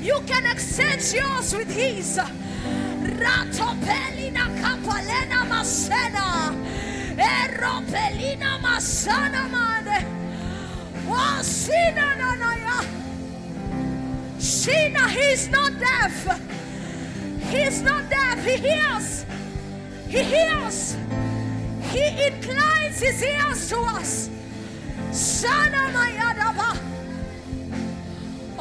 You can exchange yours with his. Ratopelina kapalena masena. Eropelina masana made. Oh, Sina nanaya. Sina, he's not deaf. He's not deaf. He hears. He hears. He inclines his ears to us. Sana mayadaba.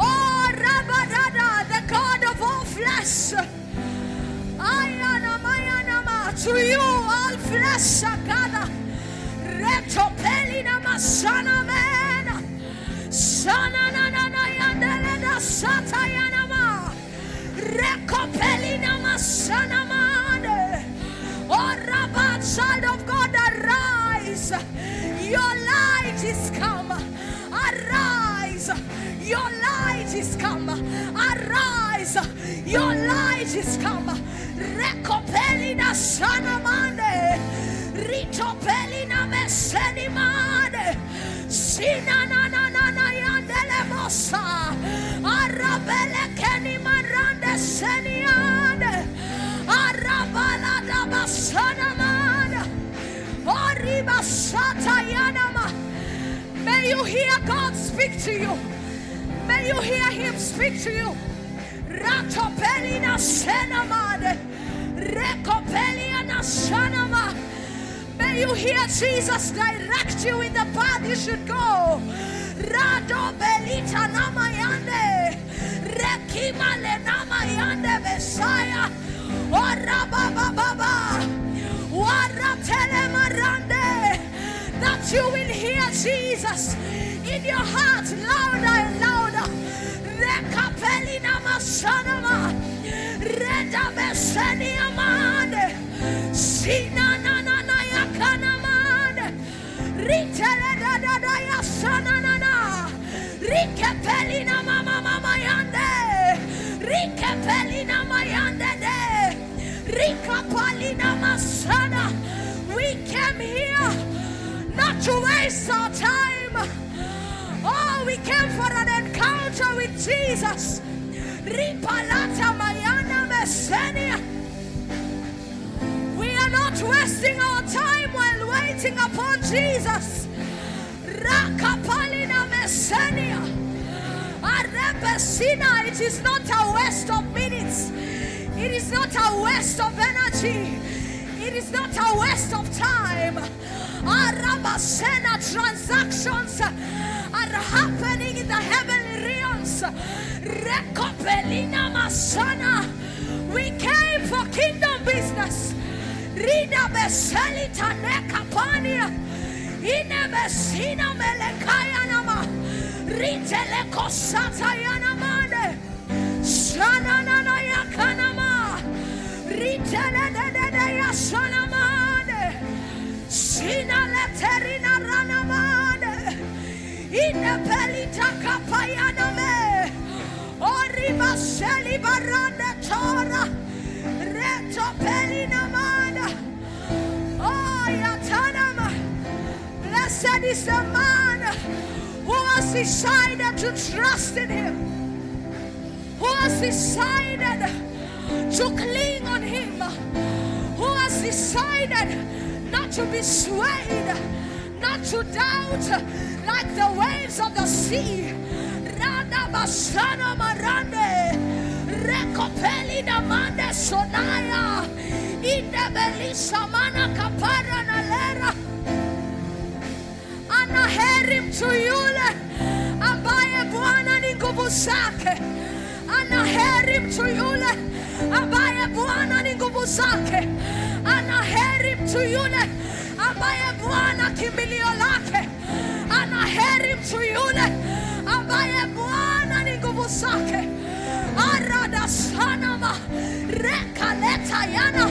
Oh, Rabadada, the God of all flesh. Ayana mayanama, to you all flesh are gathered. Retopelina masana mena. Sana na na na yandeleda satayanama. Rekopelina masana mane. Oh, Rabba, child of God, arise. Your light is come. Arise. Your light is come. Arise. Your light is come. Rekopelina sanamane. Ritopelina mesenimane. Sinanana yandele mosa. Arabele keni marande seniane. Arabala daba sanamane. Oriba satayanama. May you hear God speak to you. May you hear him speak to you. Ratopelina senamade. Rekopelina sanama. May you hear Jesus direct you in the path you should go. Rado belita namayande. Rekimale namayande Messiah. Ora baba baba. Wara telemarande. That you will hear Jesus in your heart louder and louder. Rekapelina masanama. Reda besenia mande. Sina na na na yakana mande. Ritele da da da ya sana na na. Rikapelina mama mama yande. Rikapelina mayande de. Rikapalina masana. We came here not to waste our time. Oh, we came for an encounter with Jesus. Ripalata mayana mesenia. We are not wasting our time while waiting upon Jesus. Rakapalina mesenia. Arepesina, it is not a waste of minutes. It is not a waste of energy. It is not a waste of time. Arabasena, transactions are happening in the heavenly realms. Rekopelina masana. We came for kingdom business. Rida beselita nekapania. Ine besina melekaya nama. Riteleko satayana mane. Shana na na yakanama. Ritele de de de ya salamane. Sina leterina ranamane. Ine pelita kapayana me. Oriba seli barande tora. Reto pelina mana. Oh yatanama. Blessed is the man who has decided to trust in him. Who has decided to cling on him. Who has decided not to be swayed, not to doubt like the waves of the sea. Rada basana marande. Rekopelina mande sonaya. Inde belisa mana kapara nalera. Anaherim to yule ambaye Bwana ni nguvu zake. Anaherim to yule ambaye Bwana ni nguvu zake. Anaherim to yule ambaye Bwana kimbilio lake. Anaherim to yule ambaye Bwana ni nguvu zake. Arada sanama rekaleta yana.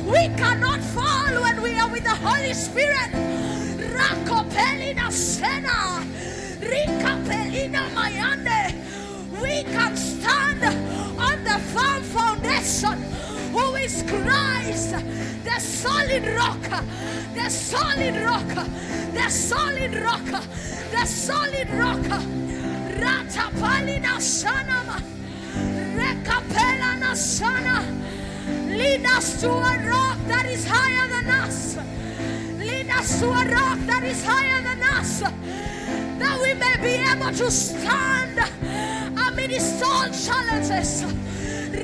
We cannot fall when we are with the Holy Spirit. Rakopelina sena. Rikapelina mayande. We can stand on the firm foundation, who is Christ, the solid rock, the solid rock, the solid rock, the solid rock. Ratapalina Sanama. Rekapela Nasana. Lead us to a rock that is higher than us. Lead us to a rock that is higher than us. That we may be able to stand amidst all challenges.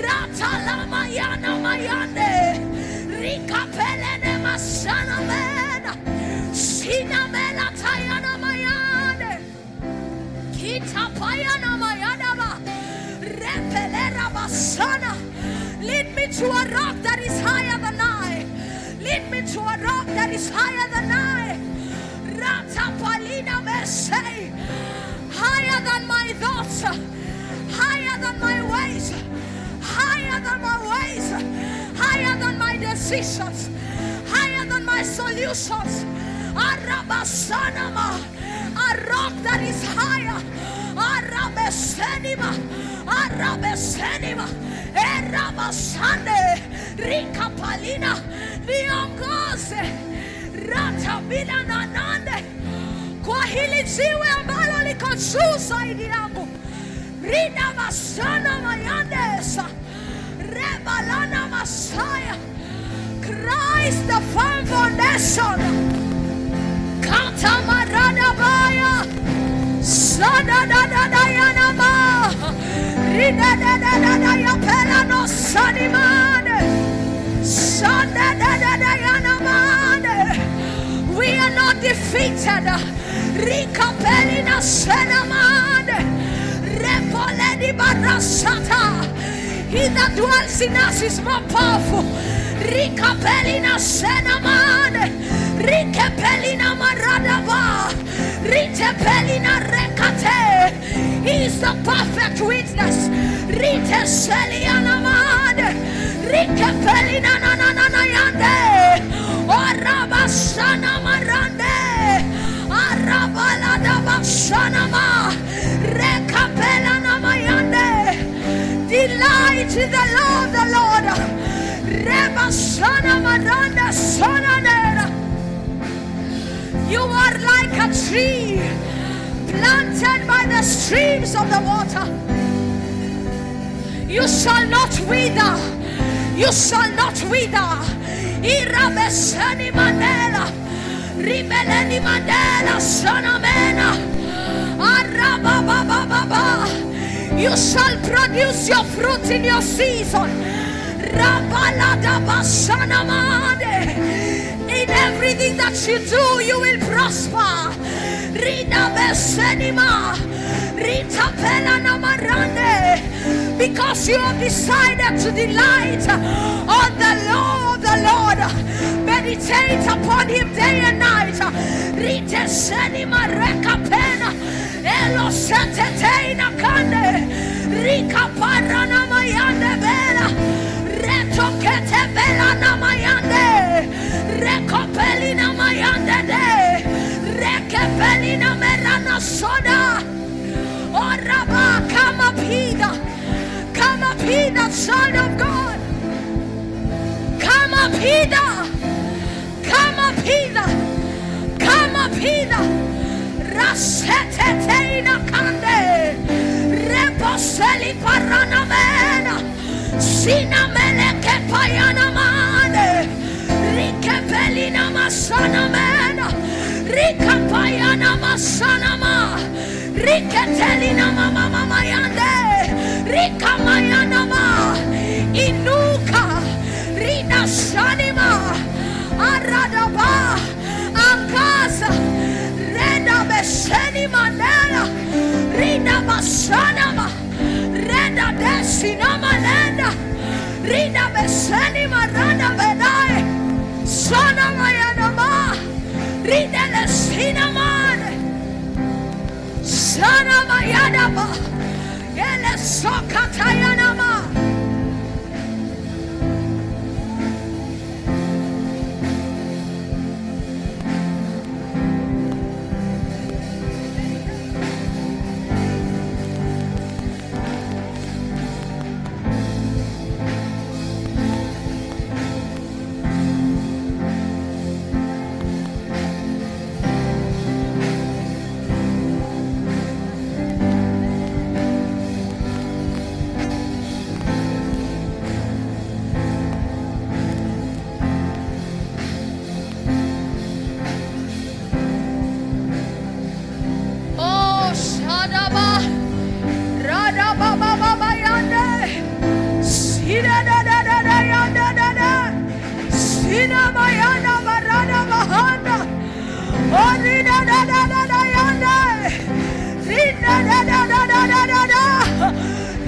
Ratalama yana mayande. Rikapelene masana mena. Sina mela tayana mayane. Kita payana mayadaba. Repelera basana. Lead me to a rock that is higher than I. Lead me to a rock that is higher than I. Ratapalina Mese. Higher than my thoughts. Higher than my ways. Higher than my ways. Higher than my decisions. Higher than my solutions. Arabasanama. A rock that is higher. Arabesenima. Arabesenima. Erabasande. Rikapalina. Niongoze. Ratabila nanande. Kwa hili jiwe ambalo liko juu zaidi yangu. Rina masana mayandesa. Rebalana Messiah. Christ the firm foundation. Katamarana baya. Sada da da da yanama. Rina da da da da ya pelano sanimane. Sada da da da yanamane. We are not defeated. Rika pelina senamane. Repoledi barasata. He that dwells in us is more powerful. Rika pelina senamane. Rike pelina maradaba. Rite pelina rekate. He is the perfect witness. Rite selianamane. Rike pelina nanana yande. Orabasana marande. Arabalada basanama. Rekapela namayande. Delight in the Lord, the Lord. Rebasana maranda sonanera. You are like a tree planted by the streams of the water. You shall not wither. You shall not wither. Irabesani mandela. Ribeleni mandela sonamena. Arababababa. You shall produce your fruit in your season. Rabalada basanamade. In everything that you do, you will prosper. Rida besenima. Rita pelana marande. Because you have decided to delight on the law of the Lord. Meditate upon him day and night. Rite senima rekapena. Elo seteteina kande. Rika parana mayande bela. Reto kete bela namayande. Rekopelina mayande de. Rekepelina merana soda. Oraba, come up hither. Come up hither, child of God. Come up hither. Come up hither. Come up hither. Raseteteina kande. Reposeli parana mena. Sina meleke payana mane. Rike pelina masana mena. Rika payana masana ma. Rike telina mama mama yande. Rika mayana ma. Inuka. Rina shanima. Aradaba. Angaza. Reda beseni manela. Rina masanama. Reda desina manenda. Rina beseni maranda benai. Sana mayanama. Rina lesina mane. Sana mayanama. Ele sokatayanama.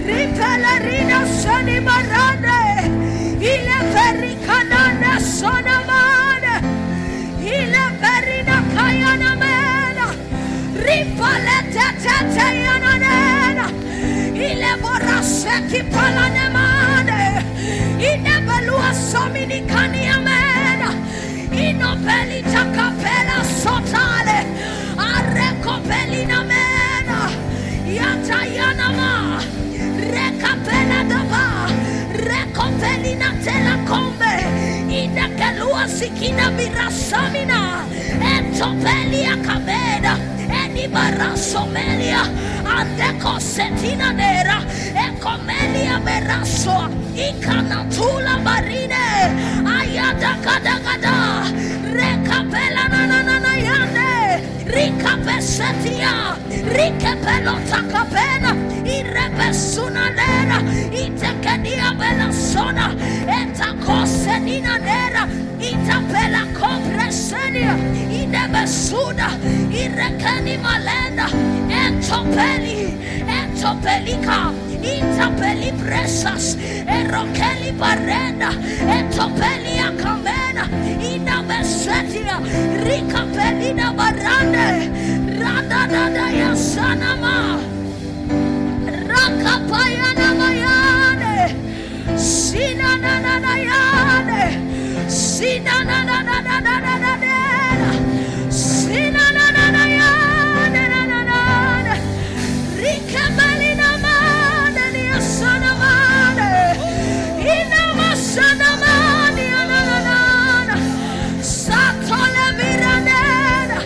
Ripelerina Sani Marane, Ile Pericanana Sonamane, Ile Perina Kayana Mena, Ripalete Tetayanana, Ile Boraseki Palanemane, Ile Belua Somini Kaniamena, Inopeli Takapela Sotale, Areco Pelina Mena, Yatayanama. Recapella daba, recopelina tela combe, ina galua sikina virasamina, entopelia cabeda, enibara somelia, adeco setina nera, ecomelia veraso, icanatula marine, ayada gada gada, recapella nanana yande, ricapesetia, ricapelota capena. Irebesuna nera, itekenia bela sona, eta kosenina nera, itapela kompresenia, inebesuna, irekeni malenda, entopelika, itapeli presas, erokeli barenda, entopelia kamena, inabesetia, rikapelina barande, radadada yasanama. Rakapayana mayane, sina na na na yane, sina na na na na na na na na, sina na na na yane na na na, rikabalina mane ni asana mane, ina masana mane na na na, satole viranena,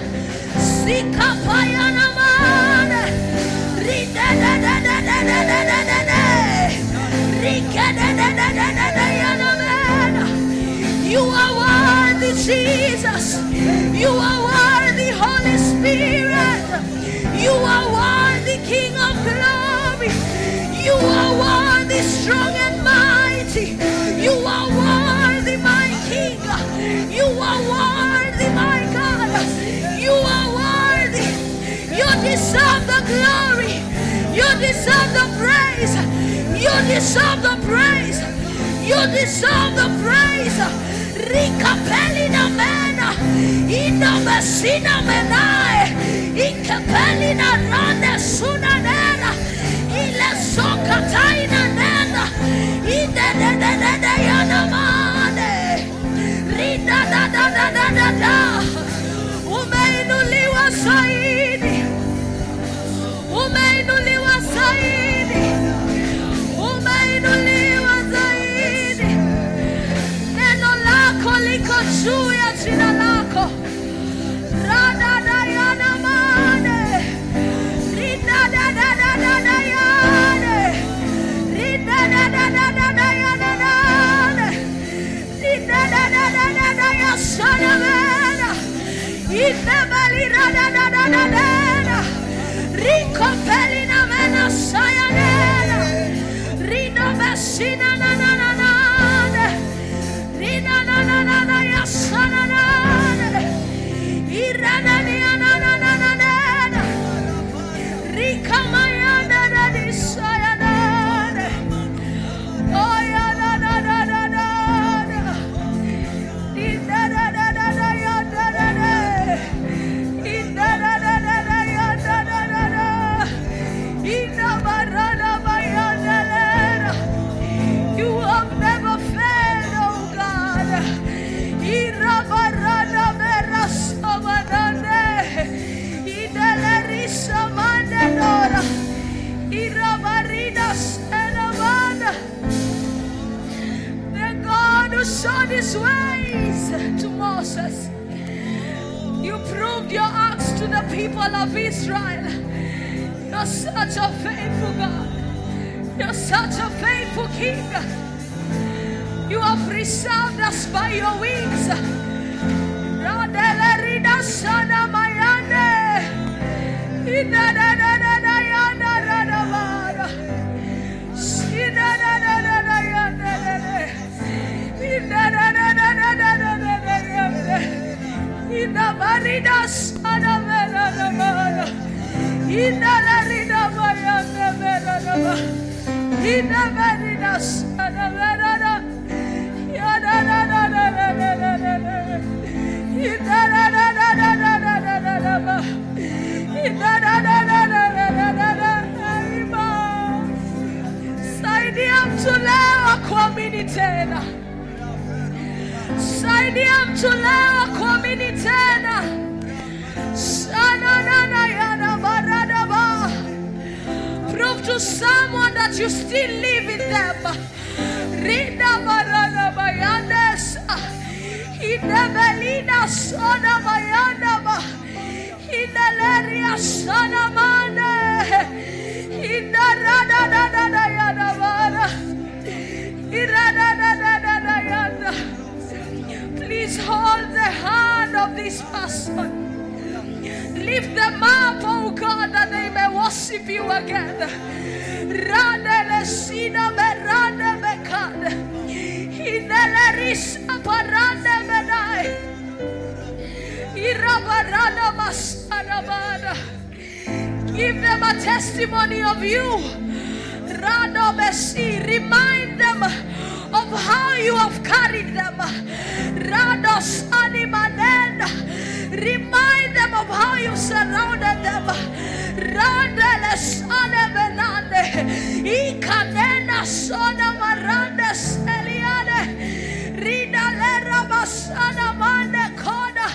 sikapayana mane, rida. You are worthy, Jesus. You are worthy, Holy Spirit. You are worthy, King of glory. You are worthy, strong and mighty. You are worthy, my King. You are worthy, my God. You are worthy. You deserve the glory. You deserve the praise. You deserve the praise. You deserve the praise. Ricapelina mena, ina mesina menae, incapelina rane suna nena, ile soka taina nena, ide yana mane, rida da. Umeinuliwa zaidi, umeinuliwa zaidi, umeinuliwa zaidi. Neno lako liko juu ya jina lako. Rada yana mane, rida da yane, rida da yana nane, rida da yasana mena, inebali rada rico pelina mena sayanena, rida besina na rida na yasana nane, irana na rica mayana na sayanene, oh ya na you have never failed, oh God. The God who showed his ways to Moses. You proved your acts to the people of Israel. You're such a faithful God. You're such a faithful King. You have preserved us by your wings. In the Inalarina mayana merana. Ina merina sana merana. Yana na na na na na na na. Ina na na na na na na na na na. Ina na na na na na na na. Ima. Saidia mtolewa kuamini tena. Saidia mtolewa kuamini tena. Prove to someone that you still live in them. Rina barana bayandes. Inebelina sana bayana. Ineleria sana mane. Inarada da da da yana bara. Irada da da da da yana. Please hold the hand of this person. Lift them up, oh God, that they may worship you again. Rande sina berande bekad. Inelerisa parande bedai. Irabarana masana bana. Give them a testimony of you. Rando besi. Remind them of how you have carried them. Rando sani manenda. Remind them of how you surrounded them. Randele sane benande. Ikanena sona marande seliane. Ridalera basana mande kona.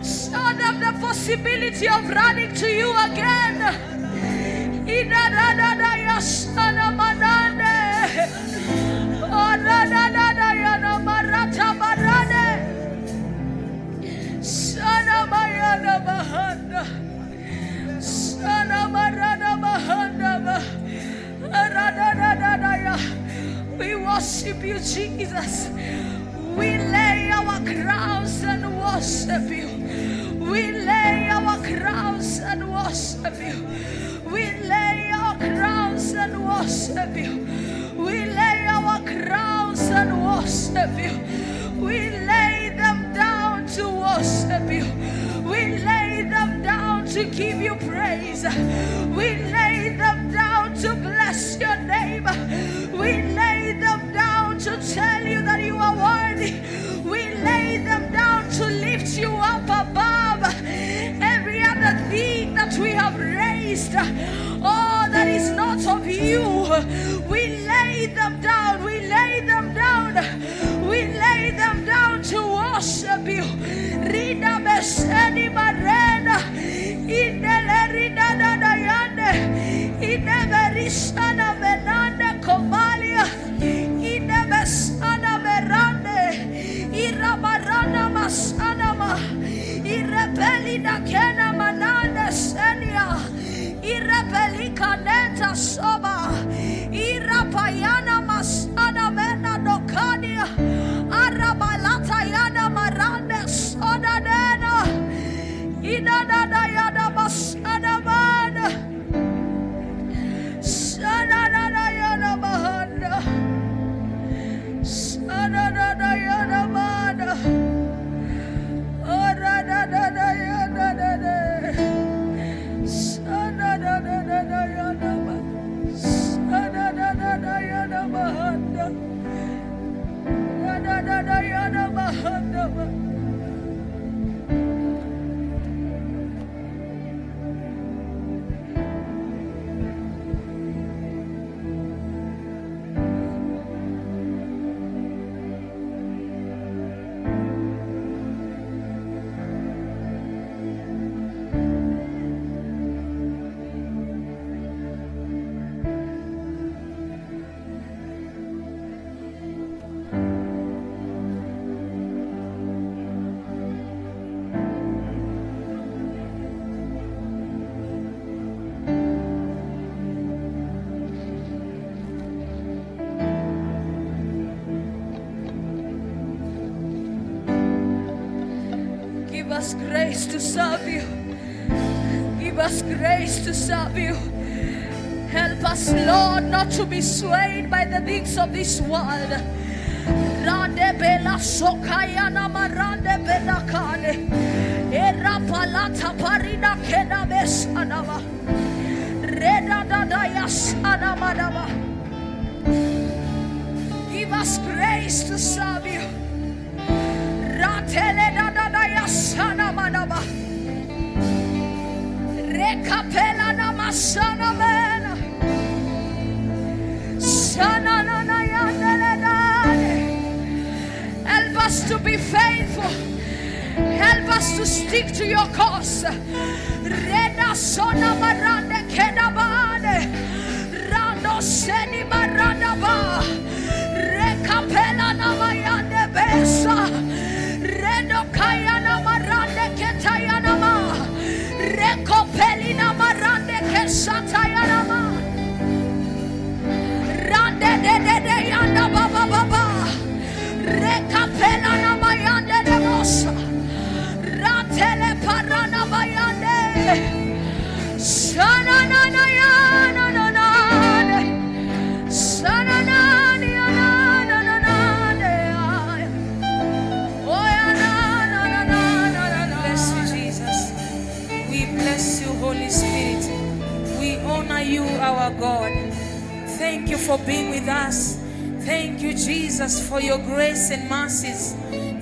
Show them the possibility of running to you again. Inadada yasana manande. Onadada yana marata marane. Sana mayana bahanda. Sana marana bahanda. We worship you, Jesus. We lay our crowns and worship you. We lay our crowns and worship you. We lay our crowns and worship you. We lay our crowns and worship you. We lay them down to worship you. We lay them down to give you praise. We lay them down to bless your name. We lay them down to tell you that you are worthy. We lay them down to lift you up above every other thing that we have raised. Oh, that is not of you. We lay them down. We lay them down. We lay them down to worship you. Rida beseni marena. Inelerida da dayane. Ineverishana venande komalia. Inevesana verande. Irabarana masanama. Irepelida kena manande senia. Irepelika neta soba. Irapayana masana mena dokania. Arabalata yana marande soda dena. Inadada yana masana mana. Sanadada yana mahanda. Sanadada yana mana. Oradada yana dada. Sanadada yana mahanda. Sanadada yana mahanda. Sanadada yana mahanda. Give us grace to serve you. Give us grace to serve you. Help us, Lord, not to be swayed by the things of this world. Rande bela sokayana marande bela kane. Era palata parina kena besanava. Reda dadayas anamadava. Give us grace to serve you. Ratele dadayas anamadava. Rekapela namasana mena. Sana na na yandele dade. Help us to be faithful. Help us to stick to your cause. Rena sona marande kedabade. Rando seni maranda ba. Rekapela na mayande besa. Reno kaya na marande ketaya na ma. Rekopeli na marande kesataya na ma. Rande de yanda baba baba. Rekapela na mayande de mosa. Ratele parana bayande. Sana na na ya na na na. Sana na ya na na na na. Oh ya na na na na na. Bless you, Jesus. We bless you, Holy Spirit. We honor you, our God. Thank you for being with us. Thank you, Jesus, for your grace and mercies.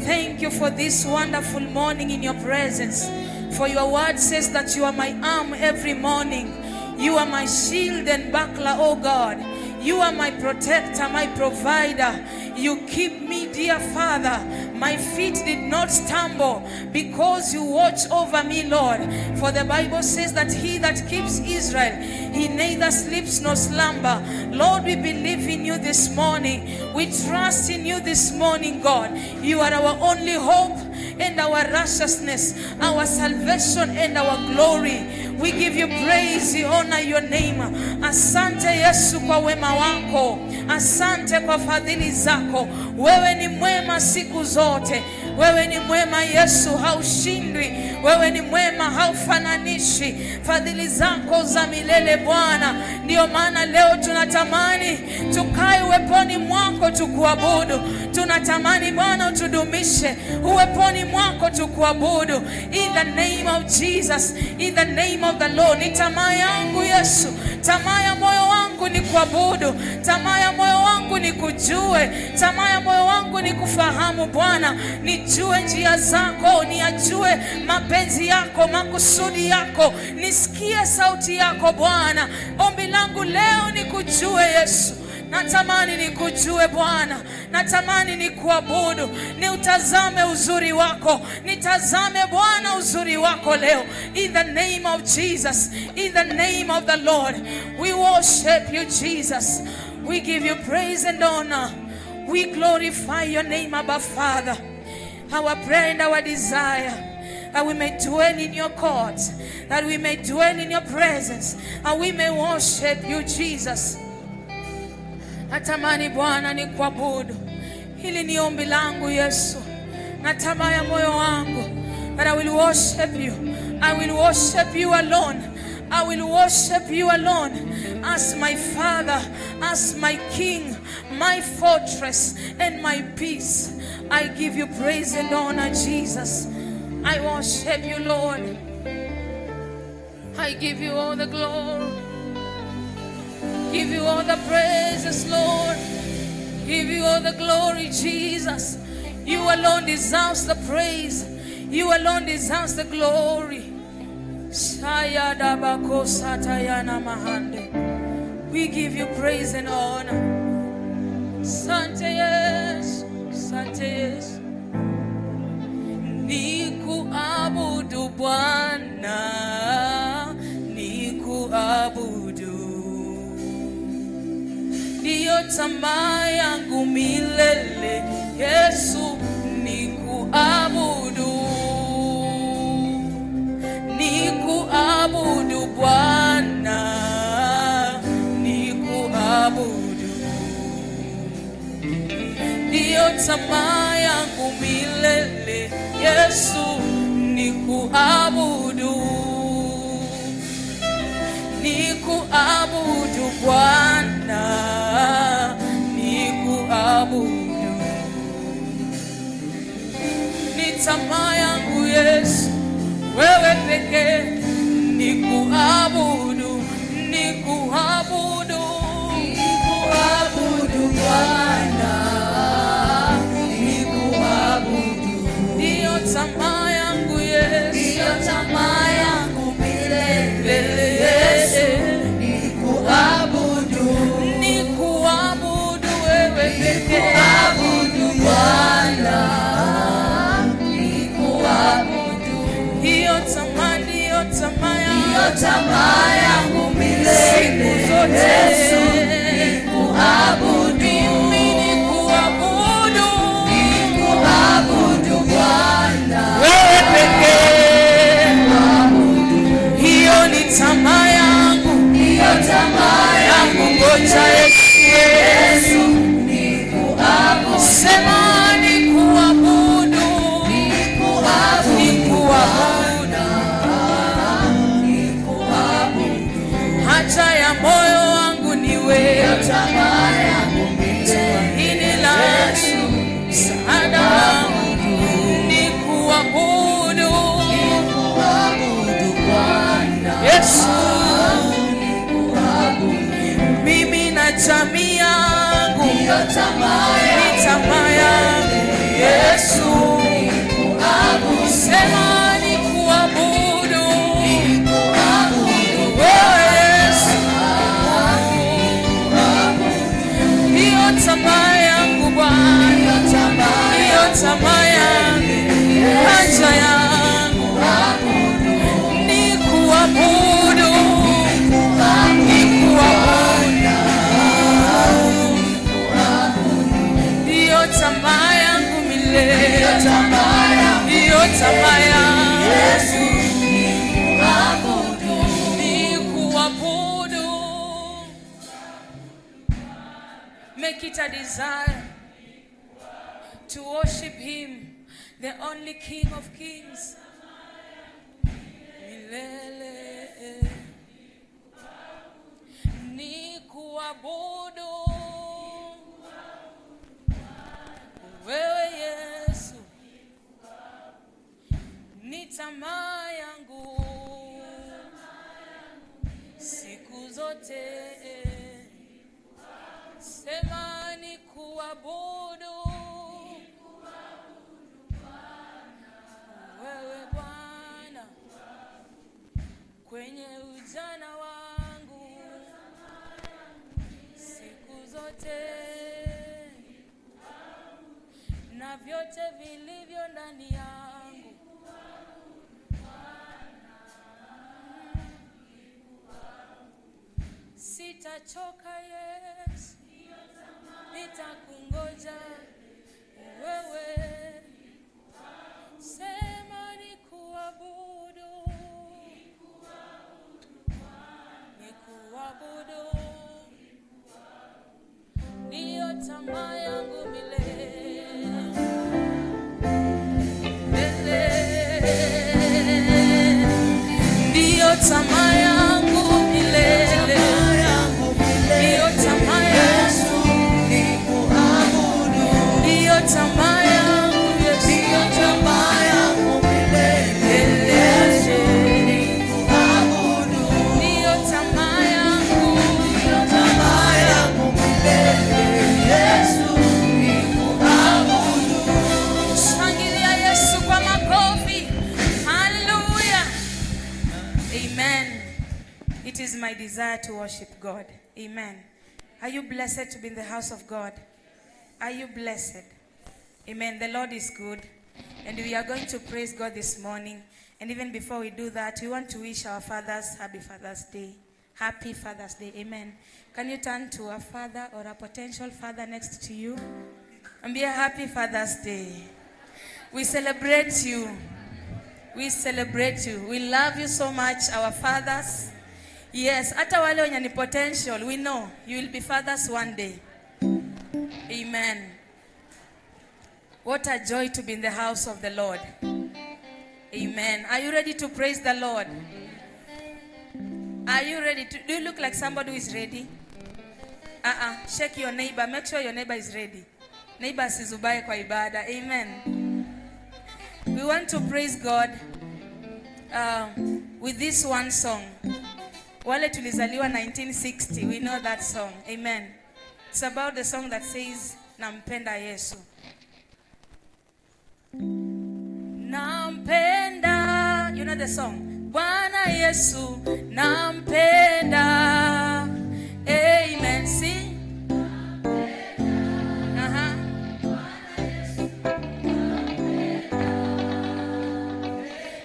Thank you for this wonderful morning in your presence. For your word says that you are my arm every morning. You are my shield and buckler, oh God. You are my protector, my provider. You keep me, dear Father. My feet did not stumble because you watch over me, Lord. For the Bible says that he that keeps Israel, he neither sleeps nor slumber. Lord, we believe in you this morning. We trust in you this morning, God. You are our only hope and our righteousness, our salvation and our glory. We give you praise, we honor your name. Asante Yesu kwa wema wako. Asante kwa fadhili zako. Wewe ni mwema siku zote. Wewe ni mwema Yesu, haushindwi. Wewe ni mwema, haufananishi. Fadhili zako za milele Bwana. Ndio maana leo tunatamani tukae uweponi mwako tukuabudu. Tunatamani Bwana utudumishe uweponi mwako tukuabudu. In the name of Jesus, in the name of the Lord. Ni tamaa yangu Yesu, tamaa ya moyo wangu ni kuabudu, tamaa ya moyo wangu ni kujue, tamaa ya moyo wangu ni kufahamu Bwana. Nijue njia zako, niyajue mapenzi yako, makusudi yako, nisikie sauti yako Bwana. Ombi langu leo ni kujue Yesu. Natamani nikujue Bwana. Natamani nikuabudu. Niutazame uzuri wako. Nitazame Bwana uzuri wako leo. In the name of Jesus. In the name of the Lord. We worship you, Jesus. We give you praise and honor. We glorify your name, Abba Father. Our prayer and our desire, that we may dwell in your courts, that we may dwell in your presence, and we may worship you, Jesus. Natamani Bwana ni kuabudu. Hili ni ombi langu Yesu. Natamani ya moyo wangu, that I will worship you. I will worship you alone. I will worship you alone as my Father, as my King, my fortress and my peace. I give you praise and honor, Jesus. I worship you, Lord. I give you all the glory. Give you all the praises, Lord. Give you all the glory, Jesus. You alone deserves the praise. You alone deserves the glory. We give you praise and honor. Sante Yesu, Sante Yesu. Nikuabudu Bwana, nikuabudu. Ndiyo tamaa yangu milele, Yesu, nikuabudu. Nikuabudu Bwana, nikuabudu. Ndiyo tamaa yangu milele, Yesu, nikuabudu. Nikuabudu Bwana, nikuabudu. Ni tamaa yangu Yesu, wewe pekee nikuabudu, nikuabudu, nikuabudu Bwana, nikuabudu. Ndiyo tamaa yangu Yesu, ndiyo tamaa yangu milele Yesu, nikuabudu, nikuabudu wewe pekee, nikuabudu Bwana, nikuabudu. Hiyo tamaa, ndiyo tamaa yangu milele siku zote Yesu, nikuabudu, mimi nikuabudu, nikuabudu Bwana, wewe pekee, hiyo ni tamaa yangu, hiyo tamaa yangu. Ngoja Yesu, nikuabudu, sema nikuabudu, nikuabudu. Haja ya moyo wangu ni wewe, tamaa yangu ini la Yesu, msaada wangu, nikuabudu, nikuabudu Bwana Yesu, nikuabudu. Mimi na jamii yangu, hiyo tamaa yangu Yesu, nikuabudu, sema nikuabudu, nikuabudu wewe Yesu, hiyo tamaa yangu Bwana, hiyo tamaa yangu, haja yangu, nikuabudu, hiyo tamaa yangu milele, hiyo tamaa yangu Yesu, nikuabudu, nikuabudu. Make it a desire to worship him, the only King of Kings. Milele nikuabudu wewe Yesu, ni tamaa yangu siku zote, sema nikuabudu wewe Bwana, kwenye ujana wangu siku zote, na vyote vilivyo ndani yangu, sitachoka Yesu, nitakungoja wewe, sema nikuabudu, nikuabudu, ndiyo tamaa yangu milele, ndiyo tamaa yangu milele, ndiyo tamaa yangu, ndiyo tamaa yangu Yesu, ndiyo tamaa yangu milele, ndiyo tamaa yangu, ndiyo tamaa yangu milele Yesu, nikuabudu. Shangilia Yesu kwa makofi. Hallelujah. Amen. It is my desire to worship God. Amen. Are you blessed to be in the house of God? Are you blessed? Amen. The Lord is good. And we are going to praise God this morning. And even before we do that, we want to wish our fathers happy Father's Day. Happy Father's Day. Amen. Can you turn to a father or a potential father next to you and be a happy Father's Day? We celebrate you. We celebrate you. We love you so much, our fathers. Yes, hata wale wenye ni potential, we know you will be fathers one day. Amen. What a joy to be in the house of the Lord. Amen. Are you ready to praise the Lord? Are you ready to? Do you look like somebody who is ready? Shake your neighbor. Make sure your neighbor is ready. Neighbor sizubaye kwa ibada. Amen. We want to praise God with this one song. Wale tulizaliwa 1960, we know that song. Amen. It's about the song that says, Nampenda Yesu. Nampenda, you know the song. Bwana Yesu, nampenda. Amen. See?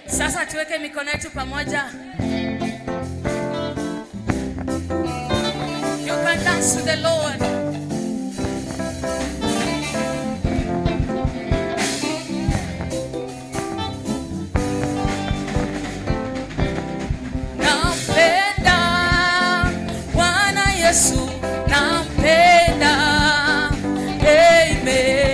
Sasa tuweke mikono yetu pamoja. You can dance to the Lord. Nampenda Bwana Yesu, nampenda. Amen.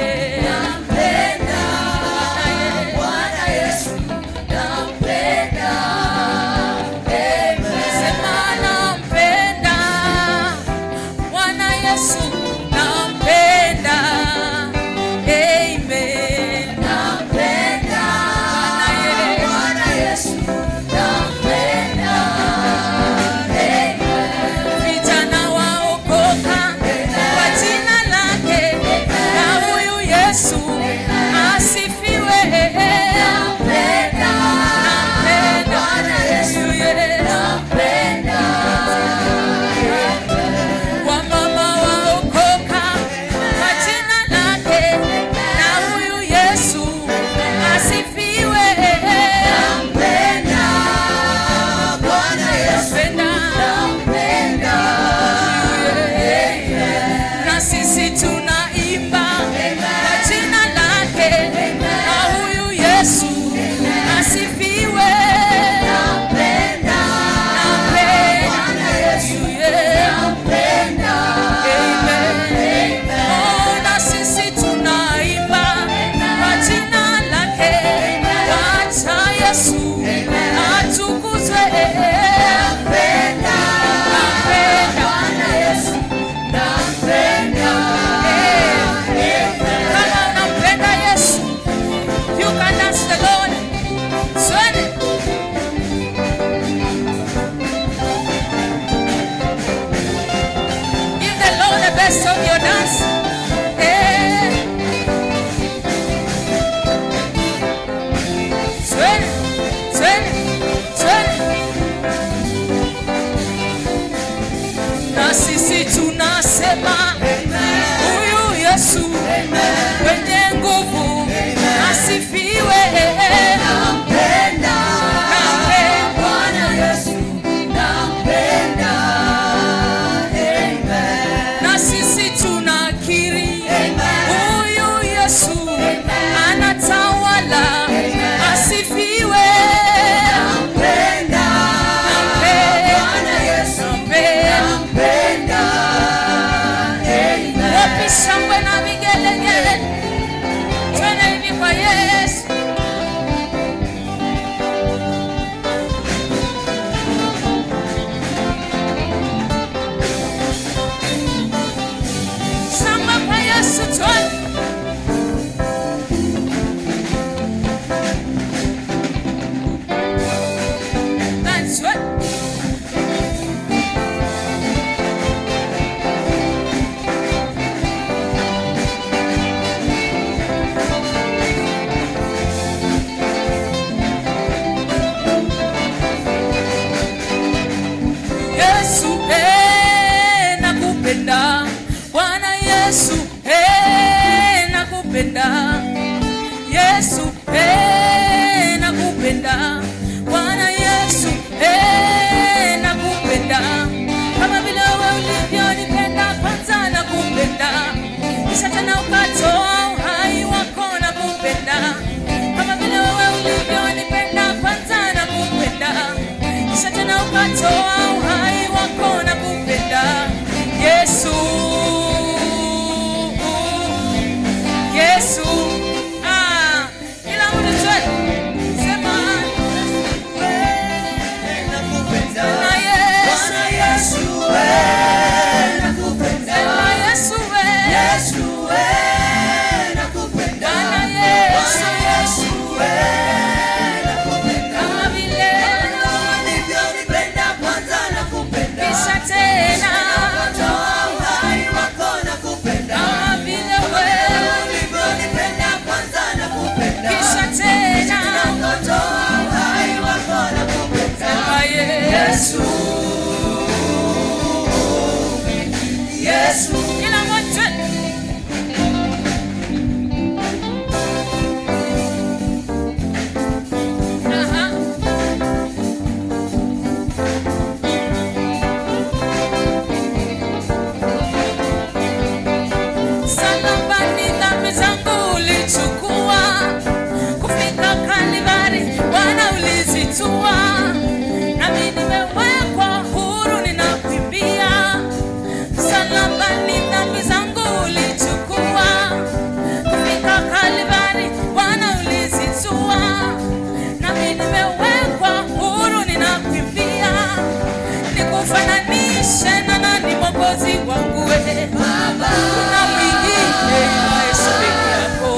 Baba, kuna mwingine ila Yesu peke yako.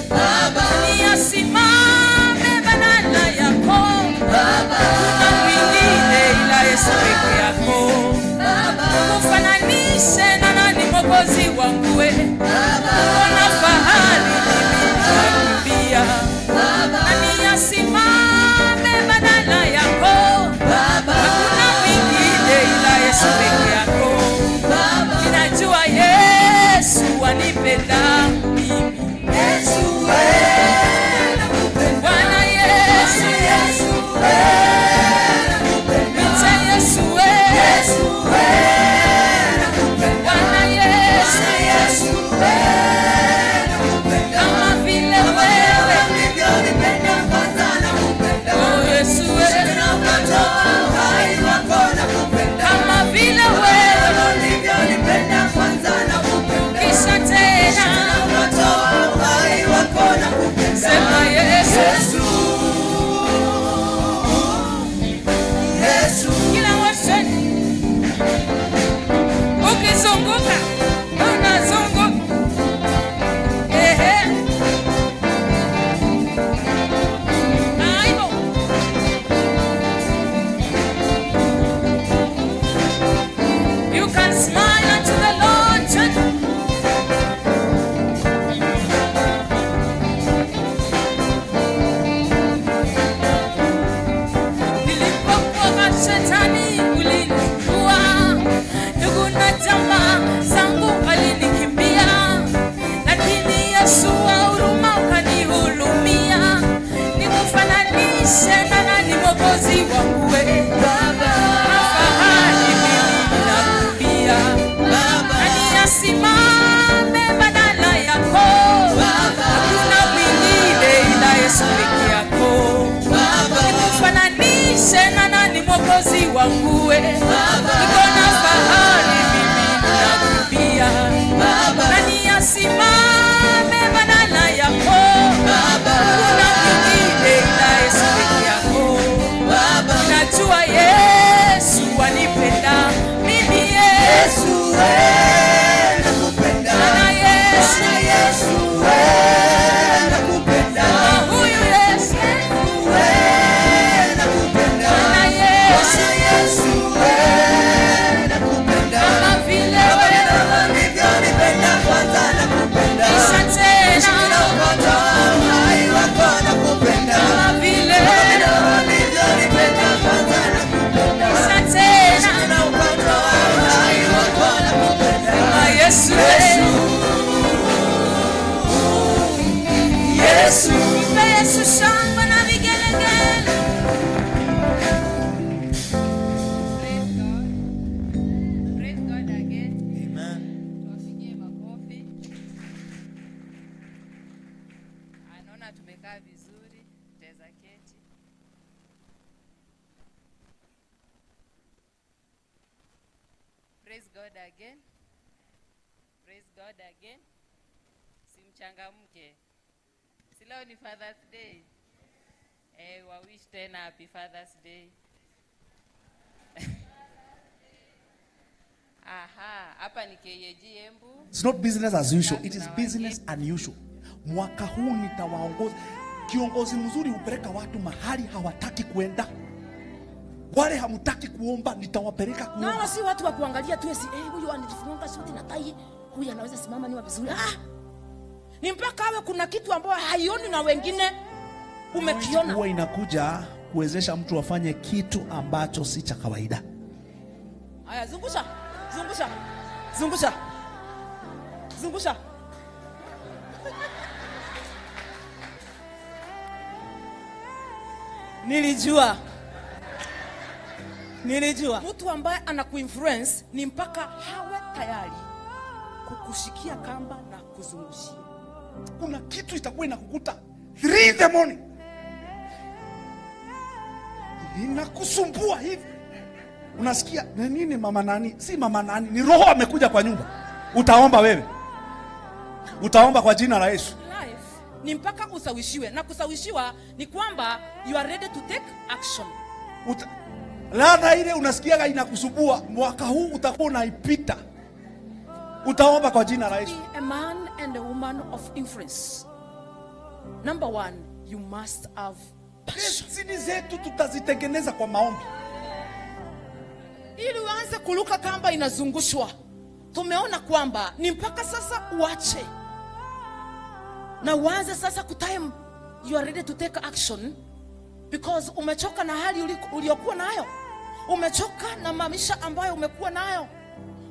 Baba, ni asimame badala yako. Baba, kuna mwingine ila Yesu peke yako. Baba, kufananishe na nani Mwokozi wangu we. Baba, kuna fahari mimi nitakumbia. Baba, ni asimame badala yako. Baba, kuna mwingine ila Yesu peke yako. Baba, ninajua Yesu anipenda mimi. Yesu wewe nakupenda. Bwana Yesu, Yesu wewe nakupenda. Yesu wewe, Yesu wewe nakupenda. Bwana Yesu, Yesu wewe nakupenda. Kama vile wewe ulivyonipenda kwanza nakupenda. Oh Yesu wewe unatoa uhai wako nakupenda. Kama vile wewe ulivyonipenda kwanza nakupenda. Kisha tena unatoa uhai wako nakupenda. Sema Yesu, Yesu. Kila washeni ukizunguka unazunguka. Ehe. Aibo. You can smile unto the Lord. Nilipokuwa shetani ulinijua, ndugu na jamaa zangu walinikimbia, lakini Yesu wa huruma ukanihurumia. Nikufananishe na nani Mwokozi wangu we. Baba, fahari mimi ninakumbia. Baba, nani asimame badala yako. Baba, hakuna mwingine ila Yesu peke yako. Baba, nikufananishe na nani Mwokozi wangu we. Baba, niko na fahari mimi ninakumbia. Baba, nani asimame badala yako. Baba, hakuna mwingine ila Yesu peke yako. Baba, najua Yesu anipenda mimi. Yesu wewe nakupenda. Bwana Yesu, Yesu wewe nakupenda. Huyu Yesu wewe nakupenda. Bwana Yesu, Yesu wewe nakupenda. Kama vile wewe ulivyonipenda kwanza nakupenda. Kisha tena unatoa uhai wako nakupenda. Kama vile ulivyonipenda kwanza nakupenda. Kisha tena unatoa uhai wako nakupenda. Kama Yesu, Yesu, Yesu shamba na vigelegele. Praise God again. Amen. Tuwapigie makofi. Anaona tumekaa vizuri, tutaweza keti. Praise God again. Praise God again. Simchangamke. Si leo ni Father's Day. Wa wish tena happy Father's Day. Aha, hapa ni KAG Embu. It's not business as usual. It is business unusual. Mwaka huu nitawaongoza. Kiongozi mzuri upeleka watu mahali hawataki kuenda. Wale hamtaki kuomba nitawapeleka kuomba. Na si watu wa kuangalia tu esi huyu anajifunga suti na tai, huyu anaweza simama ni vizuri. Ni mpaka awe kuna kitu ambacho haioni na wengine umekiona. Huwa inakuja kuwezesha mtu afanye kitu ambacho si cha kawaida. Haya, zungusha. Zungusha. Zungusha. Zungusha. Nilijua mtu ambaye anakuinfluence ni mpaka hawe tayari kukushikia kamba na kuzungushia. Kuna kitu itakuwa inakukuta 3 in the morning. Inakusumbua hivi. Unasikia nini mama nani? Si mama nani, ni roho amekuja kwa nyumba. Utaomba wewe. Utaomba kwa jina la Yesu. Life ni mpaka usawishiwe, na kusawishiwa ni kwamba you are ready to take action. Ladha ile unasikiaga inakusumbua, mwaka huu utakuwa unaipita. Utaomba kwa jina la Yesu. Be a man and a woman of influence. Number one, you must have passion. Destiny zetu tutazitengeneza kwa maombi. Ili uanze kuruka kamba inazungushwa. Tumeona kwamba ni mpaka sasa uache. Na uanze sasa kutime. You are ready to take action. Because umechoka na hali uliokuwa nayo. Umechoka na maisha ambayo umekuwa nayo.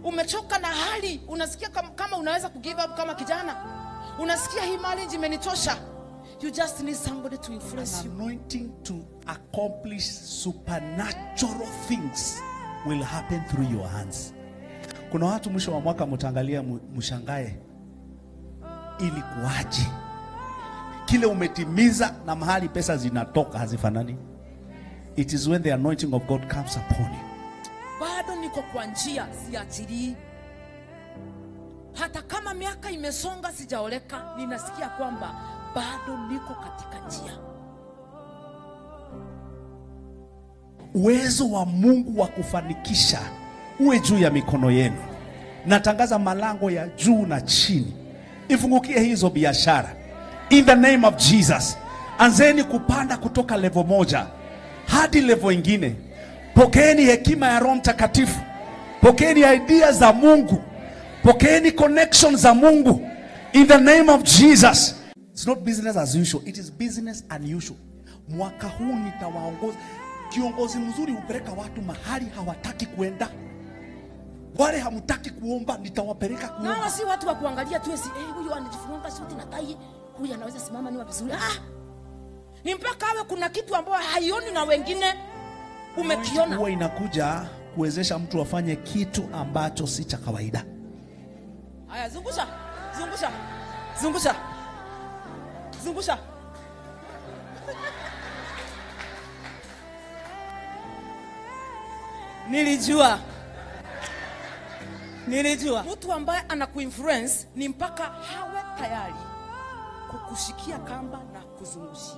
Umechoka na hali unasikia kama unaweza kugive up kama kijana. Unasikia hii marriage imenitosha. You just need somebody to influence you. Anointing to accomplish supernatural things will happen through your hands. Kuna watu mwisho wa mwaka mtaangalia mshangae ili kuaje. Kile umetimiza na mahali pesa zinatoka hazifanani. It is when the anointing of God comes upon you. Bado niko kwa njia siachili. Hata kama miaka imesonga sijaoleka, ninasikia kwamba bado niko katika njia. Uwezo wa Mungu wa kufanikisha uwe juu ya mikono yenu. Natangaza malango ya juu na chini ifungukie hizo biashara. In the name of Jesus. Anzeni kupanda kutoka level moja hadi level ingine. Pokeeni hekima ya Roho Mtakatifu. Pokeeni idea za Mungu. Pokeeni connection za Mungu. In the name of Jesus. It's not business as usual. It is business unusual. Mwaka huu nitawaongoza. Kiongozi mzuri upeleka watu mahali hawataki kuenda. Wale hamtaki kuomba nitawapeleka kuomba. Na si watu wa kuangalia tu esi huyu anajifunga suti na tai, huyu anaweza simama ni vizuri. Ni mpaka awe kuna kitu ambacho haioni na wengine umekiona. Huwa inakuja kuwezesha mtu afanye kitu ambacho si cha kawaida. Haya, zungusha. Zungusha. Zungusha. Zungusha. Nilijua mtu ambaye anakuinfluence ni mpaka hawe tayari kukushikia kamba na kuzungushia.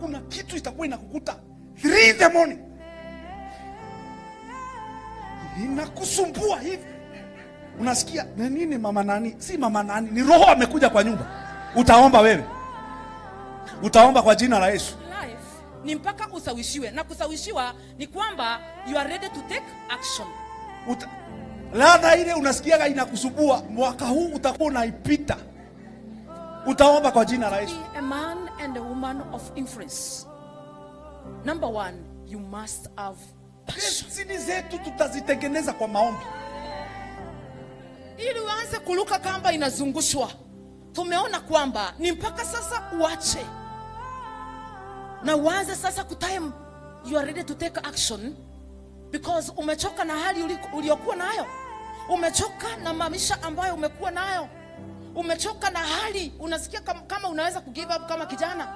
Kuna kitu itakuwa inakukuta 3 in the morning. Inakusumbua hivi. Unasikia nini mama nani? Si mama nani, ni roho amekuja kwa nyumba. Utaomba wewe. Utaomba kwa jina la Yesu. Life ni mpaka usawishiwe, na kusawishiwa ni kwamba you are ready to take action. Ladha ile unasikiaga inakusumbua, mwaka huu utakuwa unaipita. Utaomba kwa jina la Yesu. Be a man and a woman of influence. Number one, you must have passion. Destiny zetu tutazitengeneza kwa maombi. Ili uanze kuruka kamba inazungushwa. Tumeona kwamba ni mpaka sasa uache. Na uanze sasa kutime. You are ready to take action. Because umechoka na hali uliokuwa nayo. Umechoka na maisha ambayo umekuwa nayo. Umechoka na hali unasikia kama unaweza kugive up kama kijana.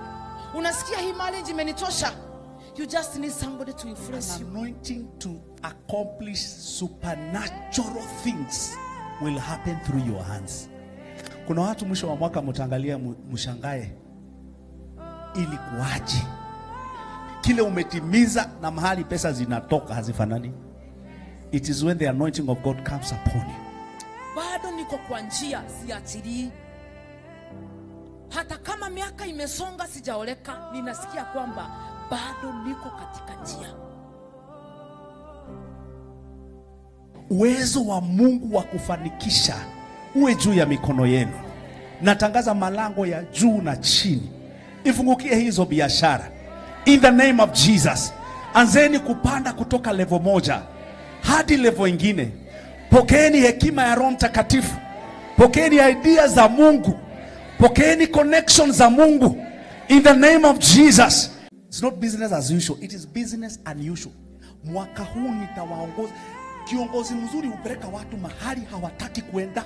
Unasikia hii marriage imenitosha. You just need somebody to influence you. Anointing to accomplish supernatural things will happen through your hands. Kuna watu mwisho wa mwaka mtaangalia mshangae ili kuaje. Kile umetimiza na mahali pesa zinatoka hazifanani. It is when the anointing of God comes upon you. Bado niko kwa njia siachili. Hata kama miaka imesonga sijaoleka, ninasikia kwamba bado niko katika njia. Uwezo wa Mungu wa kufanikisha uwe juu ya mikono yenu. Natangaza malango ya juu na chini ifungukie hizo biashara. In the name of Jesus. Anzeni kupanda kutoka level moja hadi level ingine. Pokeeni hekima ya Roho Mtakatifu. Pokeeni idea za Mungu. Pokeeni connection za Mungu. In the name of Jesus. It's not business as usual. It is business unusual. Mwaka huu nitawaongoza. Kiongozi mzuri upeleka watu mahali hawataki kuenda.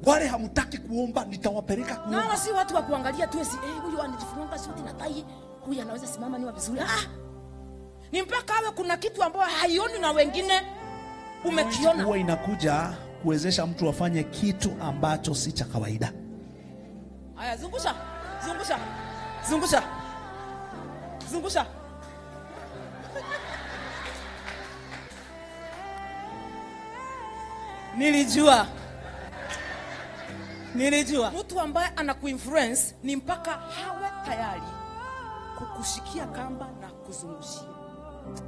Wale hamtaki kuomba nitawapeleka kuomba. Na si watu wa kuangalia tu esi huyu anajifunga suti na tai, huyu anaweza simama ni vizuri. Ni mpaka awe kuna kitu ambacho haioni na wengine umekiona. Huwa inakuja kuwezesha mtu afanye kitu ambacho si cha kawaida. Haya, zungusha. Zungusha. Zungusha. Zungusha. Nilijua mtu ambaye anakuinfluence ni mpaka hawe tayari kukushikia kamba na kuzungushia.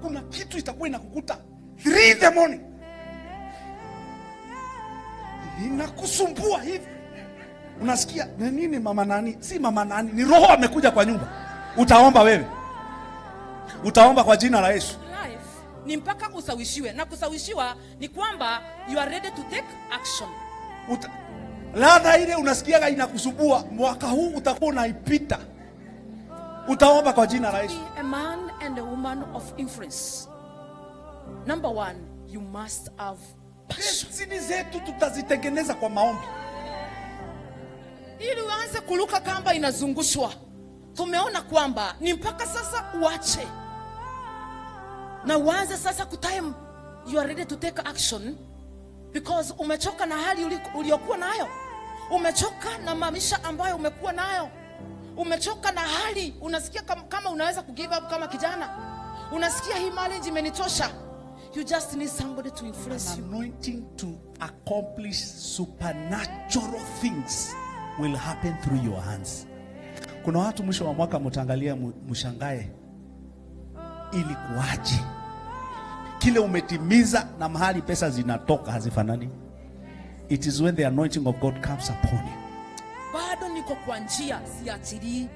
Kuna kitu itakuwa inakukuta 3 in the morning, inakusumbua hivi, unasikia nini? Mama nani? Si mama nani, ni roho amekuja kwa nyumba. Utaomba wewe, utaomba kwa jina la Yesu. Life ni mpaka usawishiwe, na kusawishiwa ni kwamba you are ready to take action. Ladha ile unasikiaga inakusumbua, mwaka huu utakuwa unaipita. Utaomba kwa jina la Yesu. Be a man and a woman of influence. Number 1, you must have passion. Destiny zetu tutazitengeneza kwa maombi. Ili uanze kuruka kamba inazungushwa, tumeona kwamba ni mpaka sasa uache na uanze sasa kutime you are ready to take action, because umechoka na hali uliokuwa nayo. Umechoka na maisha ambayo umekuwa nayo. Umechoka na hali unasikia kama unaweza kugive up kama kijana. Unasikia hii marriage imenitosha. You just need somebody to influence you. Anointing to accomplish supernatural things will happen through your hands. Kuna watu mwisho wa mwaka mtangalia mshangae ili kuaje. Kile umetimiza na mahali pesa zinatoka hazifanani. It is when the anointing of God comes upon you. Bado niko kwa njia, siachili.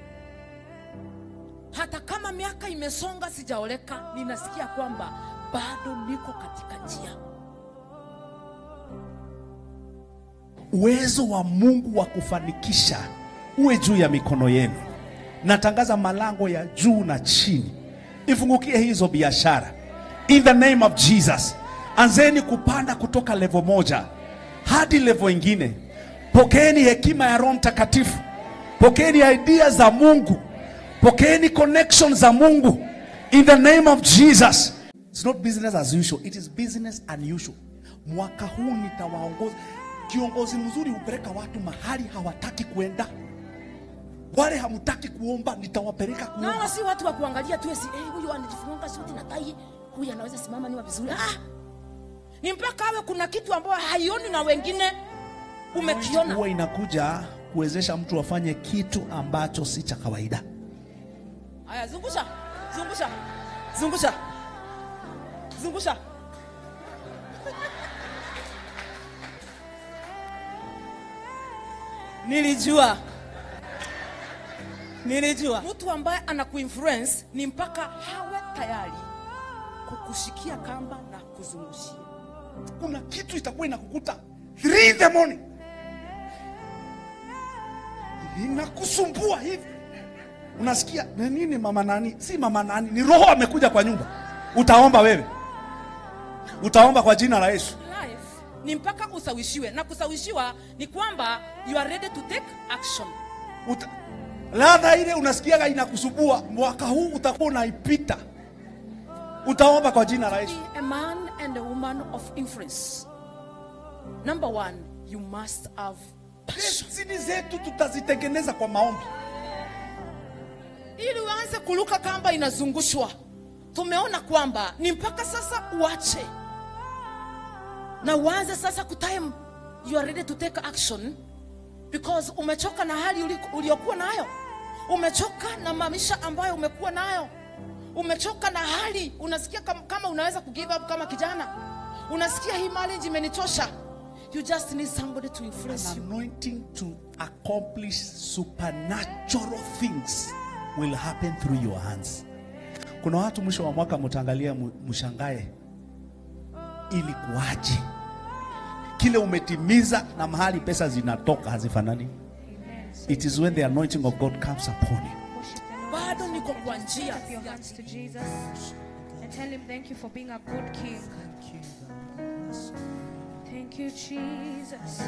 Hata kama miaka imesonga sijaoleka, ninasikia kwamba bado niko katika njia. Uwezo wa Mungu wa kufanikisha uwe juu ya mikono yenu. Natangaza malango ya juu na chini ifungukie hizo biashara in the name of Jesus. Anzeni kupanda kutoka level moja hadi level ingine. Pokeeni hekima ya Roho Mtakatifu. Pokeeni idea za Mungu. Pokeeni connections za Mungu in the name of Jesus. It's not business as usual, it is business unusual. Mwaka huu nitawaongoza. Kiongozi mzuri upeleka watu mahali hawataki kuenda. Wale hamutaki kuomba nitawapeleka kuomba. Na si watu wa kuangalia tu esi huyu anajifunga suti na tai, huyu anaweza simama niwa vizuri. Ni mpaka awe kuna kitu ambacho haioni na wengine umekiona. Huwa inakuja kuwezesha mtu afanye kitu ambacho si cha kawaida. Haya, zungusha. Zungusha. Zungusha. Zungusha. Nilijua mtu ambaye anakuinfluence ni mpaka hawe tayari kukushikia kamba na kuzungushia. Kuna kitu itakuwa inakukuta 3 in the morning, inakusumbua hivi, unasikia nini? Mama nani? Si mama nani, ni roho amekuja kwa nyumba. Utaomba wewe, utaomba kwa jina la Yesu. Life ni mpaka usawishiwe, na kusawishiwa ni kwamba you are ready to take action. Ladha ile unasikiaga inakusumbua, mwaka huu utakuwa unaipita. Utaomba kwa jina la Yesu. Be a man and a woman of influence. Number 1, you must have passion. Destiny zetu tutazitengeneza kwa maombi. Ili uanze kuruka kamba inazungushwa, tumeona kwamba ni mpaka sasa uache na uanze sasa kutime you are ready to take action, because umechoka na hali uliokuwa nayo. Umechoka na maisha ambayo umekuwa nayo. Umechoka na hali unasikia kama unaweza kugive up kama kijana. Unasikia hii marriage imenitosha. You just need somebody to influence you. Anointing to accomplish supernatural things will happen through your hands. Kuna watu mwisho wa mwaka mtangalia mshangae ili kuaje. Kile umetimiza na mahali pesa zinatoka hazifanani. It is when the anointing of God comes upon you. Bado niko kwa njia. Your hands to Jesus and tell him thank you for being a good king. Thank you, Jesus.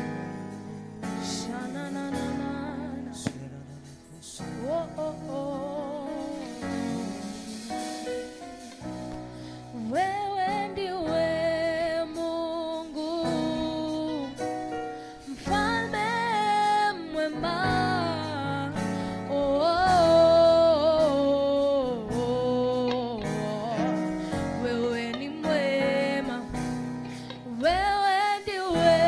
Shana na na na. Oh oh oh. Wewe ndiwe Mungu, mfalme mwema. Wewe ni mwema, wewe ndiwe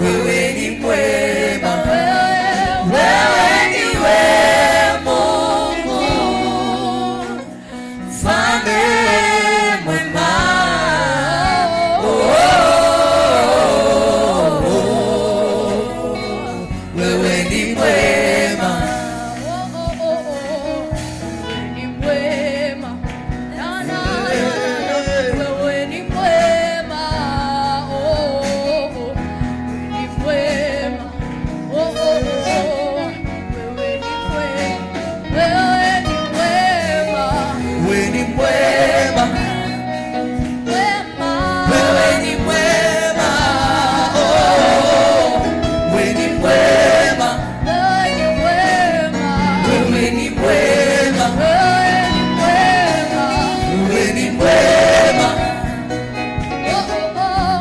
wewe ni mwema, wewe ndiwe Mungu, mfalme mwema. Wewe ni mwema, ni mwema. Na, na, na, na. Wewe ni mwema. Ni mwema. Wewe ni mwema. Wewe ni mwema. wewe ni mwema, Mwema. wewe ni mwema, wewe ni mwema, Wewe ni mwema. wewe ni mwema, Wewe ni mwema.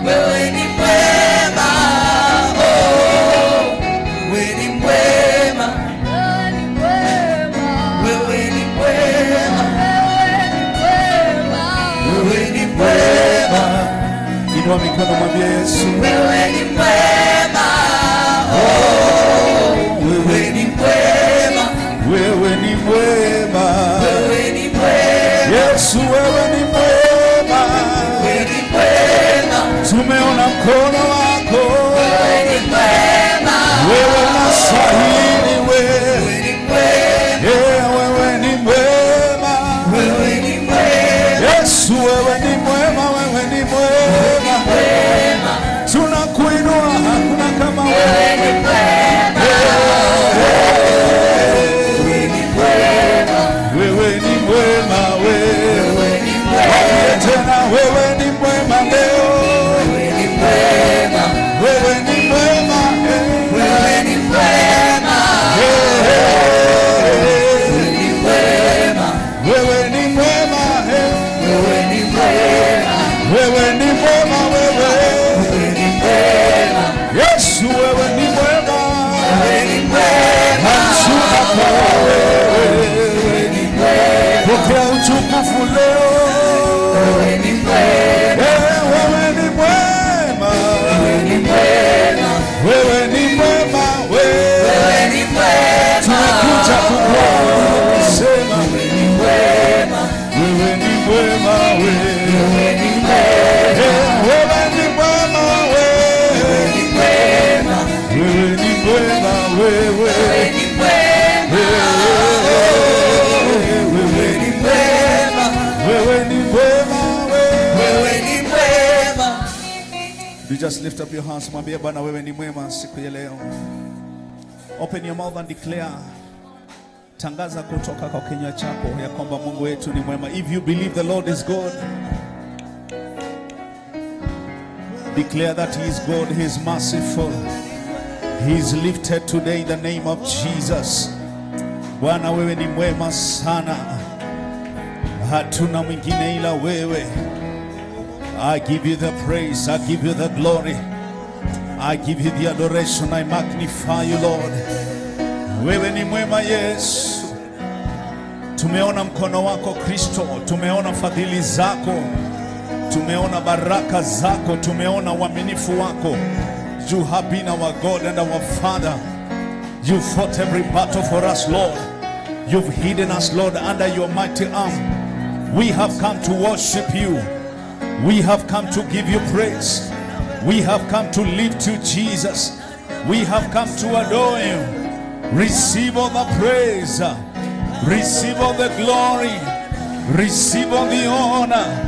wewe ni mwema, wewe ni mwema, wewe ni mwema, wewe ni mwema, wewe ni mwema, Inua mikono, mwambie Yesu, wewe ni mwema, wewe ni mwema, wewe ni mwema. wewe ni mwema, Yesu, wewe ni mwema. wewe ni mwema, Tumeona mkono wako, wewe ni mwema, wewe unastahili wewe. wewe ni mwema, Wewe ni mwema. wewe ni mwema, Yesu, wewe ni mwema, wewe ni mwema. Tunakuinua, hakuna kama wewe. wewe ni mwema, Wewe ni mwema, wewe ni mwema, tena, wewe ni mwema leo. wewe ni mwema, Wewe ni mwema, wewe ni mwema, wewe ni mwema, wewe ni mwema, wewe ni mwema, wewe wewe ni mwema, Yesu, wewe ni mwema. wewe ni mwema, Hatuna kama wewe. Pokea utukufu leo. wewe ni mwema, Wewe ni mwema, wewe ni mwema, wewe ni mwema, wewe ni mwema, tumekuja kukusema wewe ni mwema, wewe ni mwema, wewe ni mwema, wewe ni mwema, wewe ni mwema, wewe ni mwema, wewe ni mwema, wewe ni mwema, wewe ni mwema, wewe ni mwema. You just lift up your hands, mwambie Bwana wewe ni mwema siku ya leo. Open your mouth and declare. Tangaza kutoka kwa kinywa chako ya kwamba Mungu wetu ni mwema. If you believe the Lord is good, declare that He is good, He is merciful, He is lifted today in the name of Jesus. Bwana wewe ni mwema sana, hatuna mwingine ila wewe. I give you the praise, I give you the glory, I give you the adoration, I magnify you Lord. Wewe ni mwema Yesu. Tumeona mkono wako Kristo, tumeona fadhili zako, tumeona baraka zako, tumeona uaminifu wako. You have been our God and our Father. You fought every battle for us, Lord. You've hidden us, Lord, under your mighty arm. We have come to worship you. We have come to give you praise. We have come to lift you, Jesus. We have come to adore you. Receive all the praise. Receive all the glory. Receive all the honor.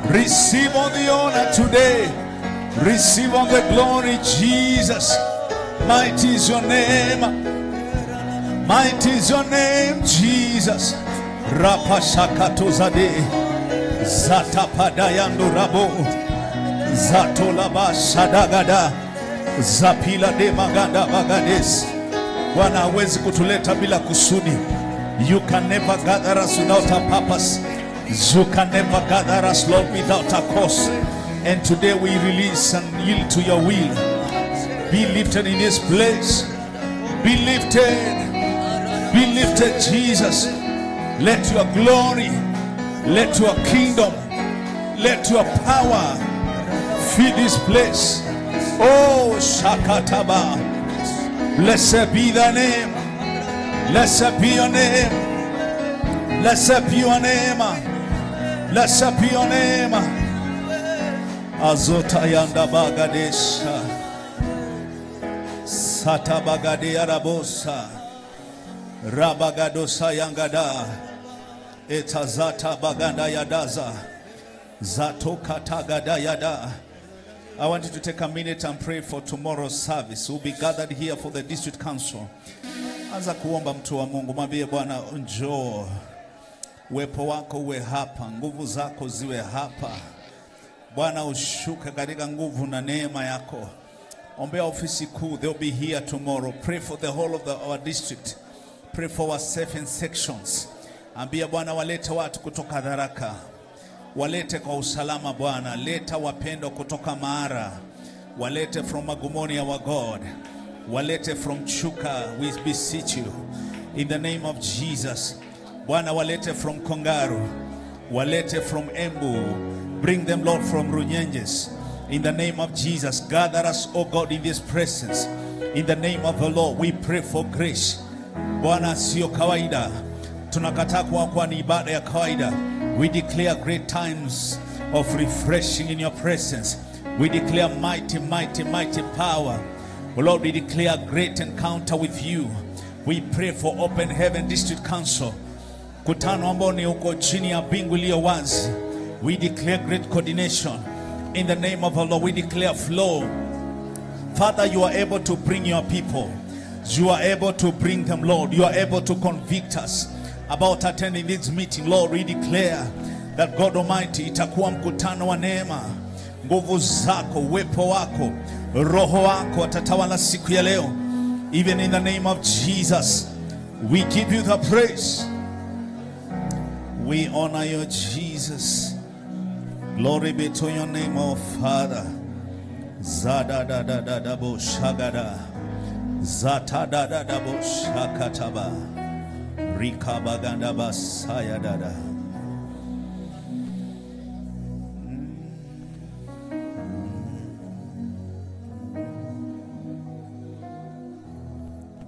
Receive all the honor today. Receive all the glory, Jesus. Mighty is your name. Mighty is your name, Jesus. Rapashakatozade. Zatapadayando rabo. Zatolaba shadagada. Zapila de maganda bagades. Bwana hawezi kutuleta bila kusudi. You can never gather us without a purpose. You can never gather us, Lord, without a cause. And today we release and yield to your will. Be lifted in this place. Be lifted. Be lifted, Jesus. Let your glory, let your kingdom, let your power fill this place. Oh, Shakataba. Blessed be the name. Blessed be your name. Blessed be your name. Blessed be your name. Azota yanda bagadesha. Sata bagade arabosa. Rabagadosa yangada. Etazata baganda yadaza. Zato katagada yada. I want you to take a minute and pray for tomorrow's service. We'll be gathered here for the district council. Anza kuomba mtu wa Mungu, mwambie Bwana njoo. Uwepo wako uwe hapa, nguvu zako ziwe hapa. Bwana ushuka katika nguvu na neema yako. Ombea ofisi kuu, they'll be here tomorrow. Pray for the whole of our district. Pray for our 7 sections. Ambia Bwana walete watu kutoka Tharaka. Walete kwa usalama Bwana. Leta wapendo kutoka Mara. Walete from Magumoni our God. Walete from Chuka, we beseech you. In the name of Jesus. Bwana walete from Kongaru. Walete from Embu. Bring them, Lord, from Runyenjes. In the name of Jesus. Gather us, O God, in this presence. In the name of the Lord, we pray for grace. Bwana sio kawaida. Tunakataa kwa ni ibada ya kawaida. We declare great times of refreshing in your presence. We declare mighty, mighty, mighty power. Oh Lord, we declare great encounter with you. We pray for Open Heaven District Council. Kutano ambao ni uko chini ya bingu iliyo wazi. We declare great coordination. In the name of the Lord, we declare flow. Father, you are able to bring your people. You are able to bring them, Lord. You are able to convict us about attending this meeting. Lord, we declare that God Almighty, itakuwa mkutano wa neema. Nguvu zako, uwepo wako, roho wako atatawala siku ya leo. Even in the name of Jesus, we give you the praise. We honor you, Jesus. Glory be to your name, oh Father. Zada da da da da bo shagada. Zata da da da bo shakataba. Rika baganda basaya da da.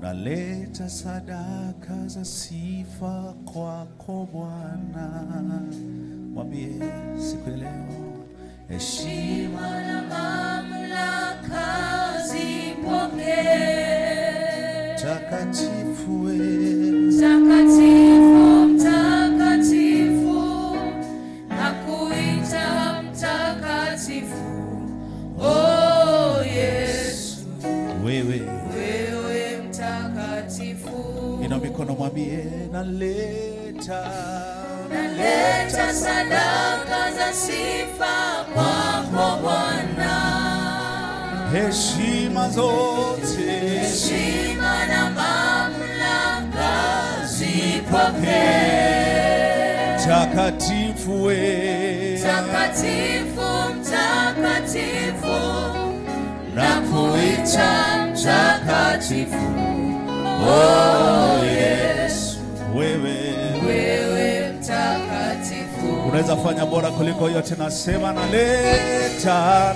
Naleta sadaka za sifa kwako Bwana. Mwambie siku leo. Heshima na mamlaka zipokee. Takatifu we. Mtakatifu, mtakatifu, nakuita mtakatifu. Oh Yesu, Wewe mtakatifu. ina mikono mwambie naleta sadaka za sifa kwako Bwana. heshima zote. Heshima na mamlaka zipokee. Takatifu we. Mtakatifu, mtakatifu, nakuita mtakatifu. Oh Yesu, wewe mtakatifu. Unaweza fanya bora kuliko yote, nasema naleta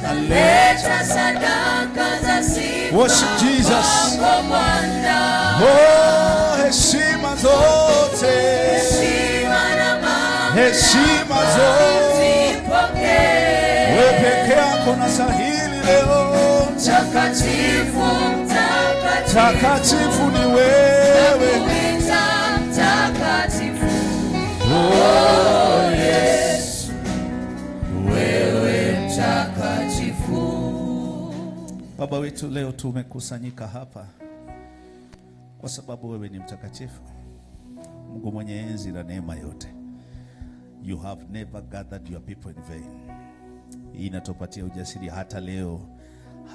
sadaka za sifa. Worship Jesus. kwako Bwana. Oh, heshima zote. Heshima na mamlaka Heshima zote. zipokee. Wewe peke yako na sahili leo. Mtakatifu, mtakatifu, Takatifu ni wewe. nakuita mtakatifu. Oh Yesu, wewe mtakatifu. Baba wetu, leo tumekusanyika hapa kwa sababu wewe ni mtakatifu. Mungu mwenye enzi na neema yote. You have never gathered your people in vain. Hii inatupatia ujasiri hata leo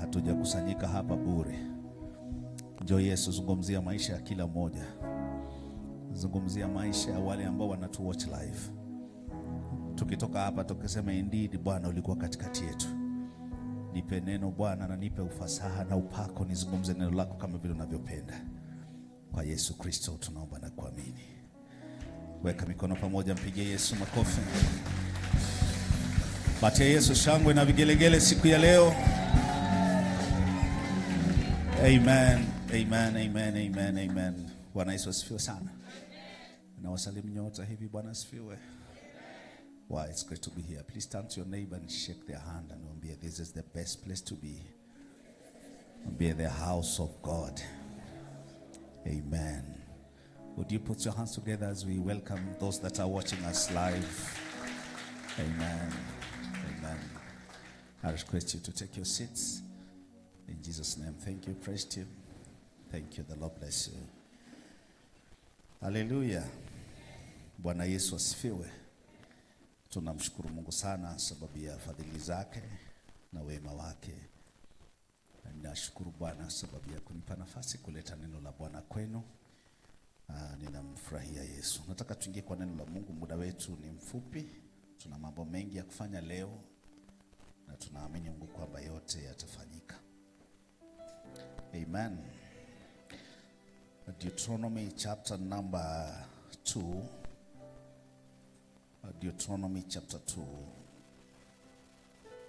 hatujakusanyika hapa bure. Njoo Yesu, zungumzia maisha ya kila mmoja. Zungumzia maisha ya wale ambao wanatu watch live. Tukitoka hapa tukisema indeed Bwana ulikuwa katikati yetu. Nipe neno Bwana, na nipe ufasaha na upako nizungumze neno lako kama vile unavyopenda. Kwa Yesu Kristo tunaomba na kuamini. Weka mikono pamoja, mpigie Yesu makofi. Patia Yesu shangwe na vigelegele siku ya leo. Amen, amen, amen, amen, amen. Bwana Yesu asifiwe sana. Na wasalimu nyote hivi, Bwana asifiwe. Wow, it's great to be here. Please turn to your neighbor and shake their hand and be, this is the best place to be. Be the house of God. Amen. Would you put your hands together as we welcome those that are watching us live? Amen. Amen. I request you to take your seats. In Jesus' name. Thank you, praise team. Thank you. The Lord bless you. Hallelujah. Bwana Yesu asifiwe. Tunamshukuru Mungu sana sababu ya fadhili zake na wema wake. Nashukuru Bwana sababu ya kunipa nafasi kuleta neno la Bwana kwenu. Ninamfurahia Yesu. Nataka tuingie kwa neno la Mungu. Muda wetu ni mfupi. Tuna mambo mengi ya kufanya leo na tunaamini Mungu kwamba yote yatafanyika. Amen. Deuteronomy chapter number 2. Deuteronomy chapter 2.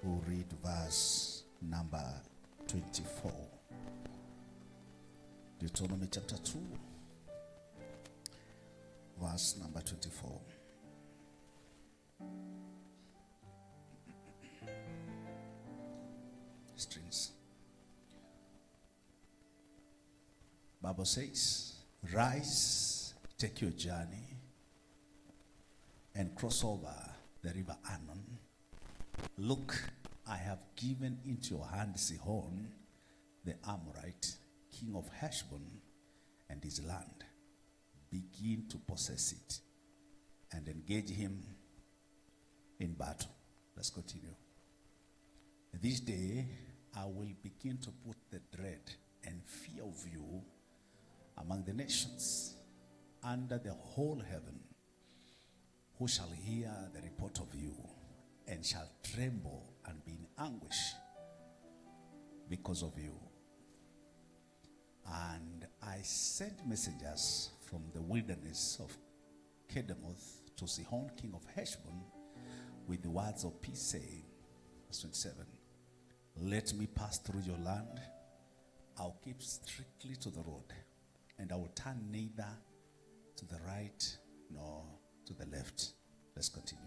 We'll read verse number 24. Deuteronomy chapter 2. Verse number 24. Strings. Bible says, rise, take your journey, and cross over the river Arnon. Look, I have given into your hand Sihon, the Amorite, king of Heshbon, and his land. Begin to possess it and engage him in battle. Let's continue. This day I will begin to put the dread and fear of you among the nations under the whole heaven, who shall hear the report of you and shall tremble and be in anguish because of you. And I sent messengers from the wilderness of Kedemoth to Sihon, king of Heshbon, with the words of peace, saying, verse 27, let me pass through your land. I'll keep strictly to the road, and I will turn neither to the right nor to the left. Let's continue.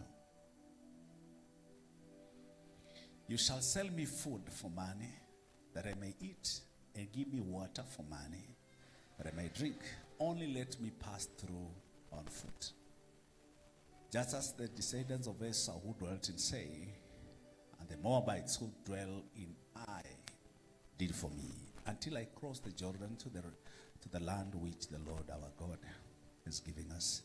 You shall sell me food for money, that I may eat, and give me water for money, that I may drink. Only let me pass through on foot. Just as the descendants of Esau who dwelt in Seir, and the Moabites who dwell in Ai, did for me, until I crossed the Jordan to the land which the Lord our God is giving us.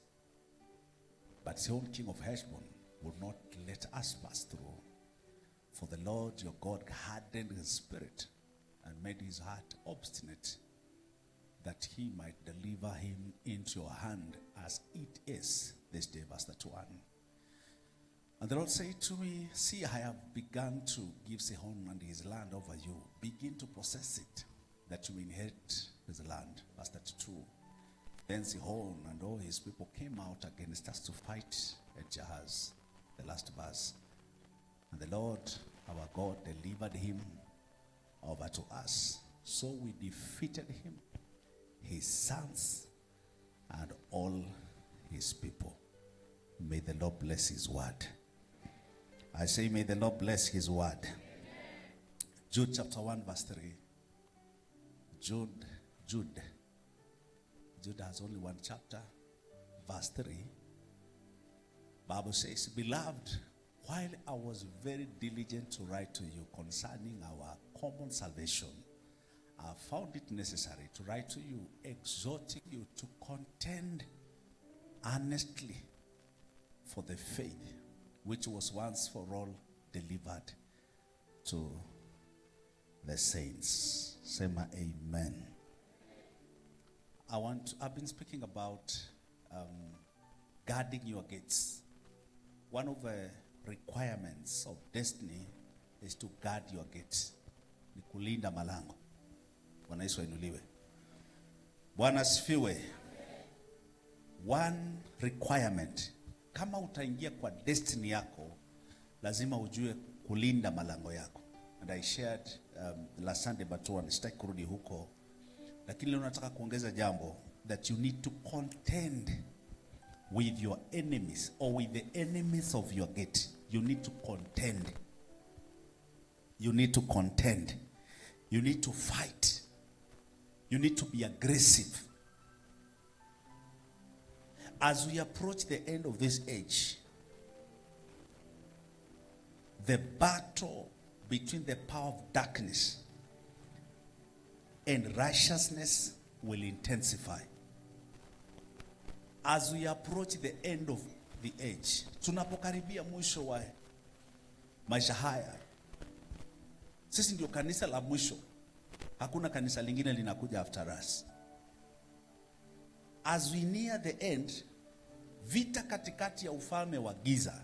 But Sihon, king of Heshbon, would not let us pass through. For the Lord your God hardened his spirit and made his heart obstinate, that he might deliver him into your hand as it is this day. Verse 31. And the Lord said to me, see, I have begun to give Sihon and his land over you. Begin to possess it, that you may inherit his land. Verse 32. Then Sihon and all his people came out against us to fight at Jahaz. The last verse. And the Lord our God delivered him over to us. So we defeated him, his sons, and all his people. May the Lord bless his word. I say, may the Lord bless his word. Jude chapter 1 verse 3. Jude has only one chapter. Verse 3. Bible says, beloved, while I was very diligent to write to you concerning our common salvation, I found it necessary to write to you, exhorting you to contend earnestly for the faith which was once for all delivered to the saints. Say my amen. I've been speaking about guarding your gates. One of the requirements of destiny is to guard your gates. Ni kulinda malango. Bwana Yesu ainuliwe. Bwana asifiwe. One requirement. Kama utaingia kwa destiny yako, lazima ujue kulinda malango yako. and I shared last Sunday but sitaki kurudi huko, lakini leo nataka kuongeza jambo that you need to contend with your enemies or with the enemies of your gate. You need to contend. You need to contend. You need to fight. You need to be aggressive. As we approach the end of this age, the battle between the power of darkness and righteousness will intensify. As we approach the end of the age, tunapokaribia mwisho wa maisha haya, sisi ndio kanisa la mwisho. Hakuna kanisa lingine linakuja after us. As we near the end, vita katikati ya ufalme wa giza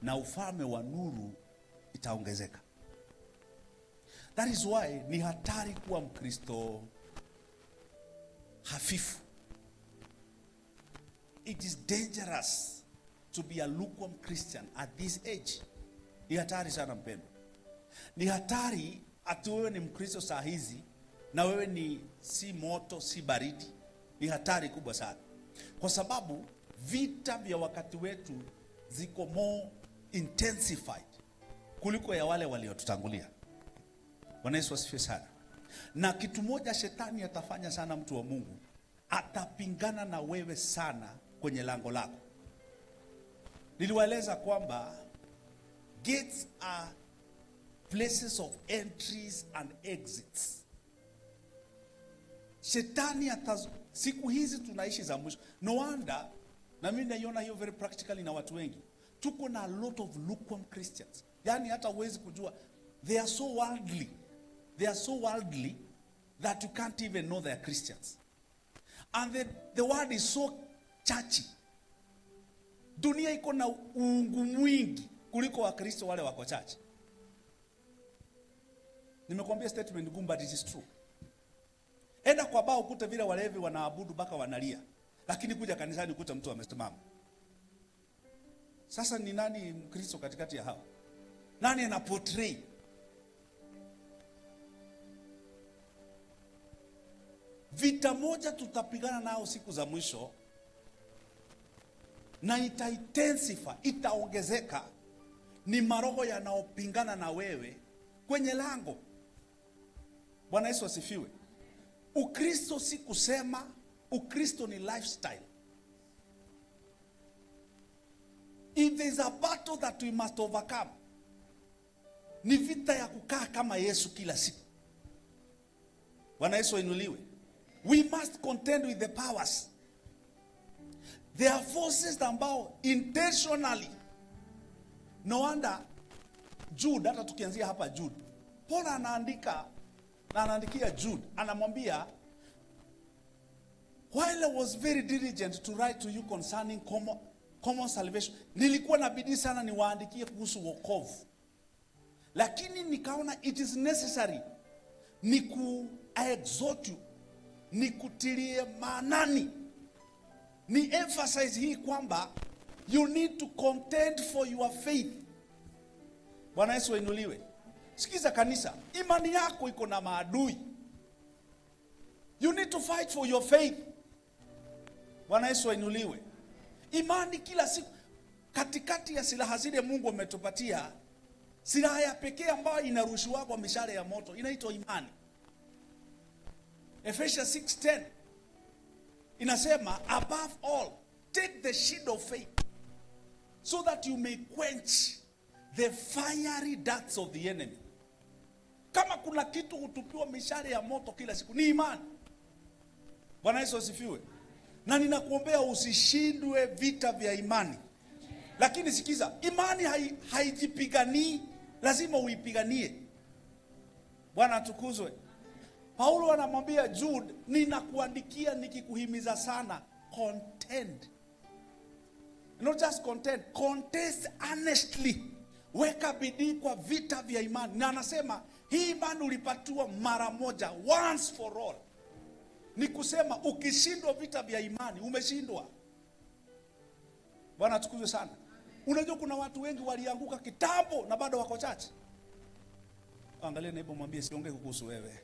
na ufalme wa nuru itaongezeka. That is why ni hatari kuwa Mkristo hafifu. It is dangerous to be a lukewarm Christian at this age. Ni hatari sana mpendo. Ni hatari ati wewe ni Mkristo saa hizi na wewe ni si moto si baridi. Ni hatari kubwa sana. Kwa sababu vita vya wakati wetu ziko more intensified kuliko ya wale waliotutangulia. Bwana Yesu asifiwe sana. Na kitu moja shetani atafanya sana mtu wa Mungu, atapingana na wewe sana kwenye lango lako. Niliwaeleza kwamba gates are places of entries and exits. Shetani siku hizi tunaishi za mwisho. No wonder, na mimi naiona hiyo very practically na watu wengi. Tuko na a lot of lukewarm Christians. Yani hata huwezi kujua. They are so worldly. They are so worldly that you can't even know they are Christians. And the word is so churchy. Dunia iko na uungu mwingi kuliko wa Kristo wale wako church. Nimekuambia statement ngumu but it is true. Enda kwa bao ukute vile walevi wanaabudu baka wanalia. Lakini kuja kanisani ukuta mtu amesimama. Sasa ni nani Mkristo katikati ya hao? Nani ana portray? Vita moja tutapigana nao siku za mwisho na ita-intensify, itaongezeka, ni maroho yanaopingana na wewe kwenye lango. Bwana Yesu asifiwe. Ukristo si kusema, Ukristo ni lifestyle. If there is a battle that we must overcome, ni vita ya kukaa kama Yesu kila siku. Bwana Yesu ainuliwe. We must contend with the powers. There are forces ambao intentionally. No wonder Jude, hata tukianzia hapa Jude, Paul anaandikia Jude, anamwambia, while I was very diligent to write to you concerning common salvation, nilikuwa na bidii sana niwaandikie kuhusu wokovu. Lakini nikaona it is necessary I exhort you, nikutilie maanani, ni emphasize hii kwamba you need to contend for your faith. Bwana Yesu ainuliwe. Sikiza kanisa, imani yako iko na maadui. You need to fight for your faith. Bwana Yesu ainuliwe. Imani kila siku, katikati ya silaha zile Mungu ametupatia, silaha ya pekee ambayo inarushiwa kwa mishale ya moto inaitwa imani. Ephesians 6:10 inasema, above all, take the shield of faith, so that you may quench the fiery darts of the enemy. Kama kuna kitu hutupiwa mishale ya moto kila siku, ni imani. Bwana Yesu asifiwe. Na ninakuombea usishindwe vita vya imani. Lakini sikiza, imani haijipiganii, lazima uipiganie. Bwana atukuzwe. Paulo anamwambia Jude, ninakuandikia nikikuhimiza sana, contend. Not just contend, contest honestly. Weka bidii kwa vita vya imani. Na anasema, hii imani ulipatiwa mara moja, once for all. Ni kusema ukishindwa vita vya imani, umeshindwa. Bwana atukuzwe sana. Unajua kuna watu wengi walianguka kitambo na bado wako chache. Angalia neighbor, mwambie siongee kuhusu wewe.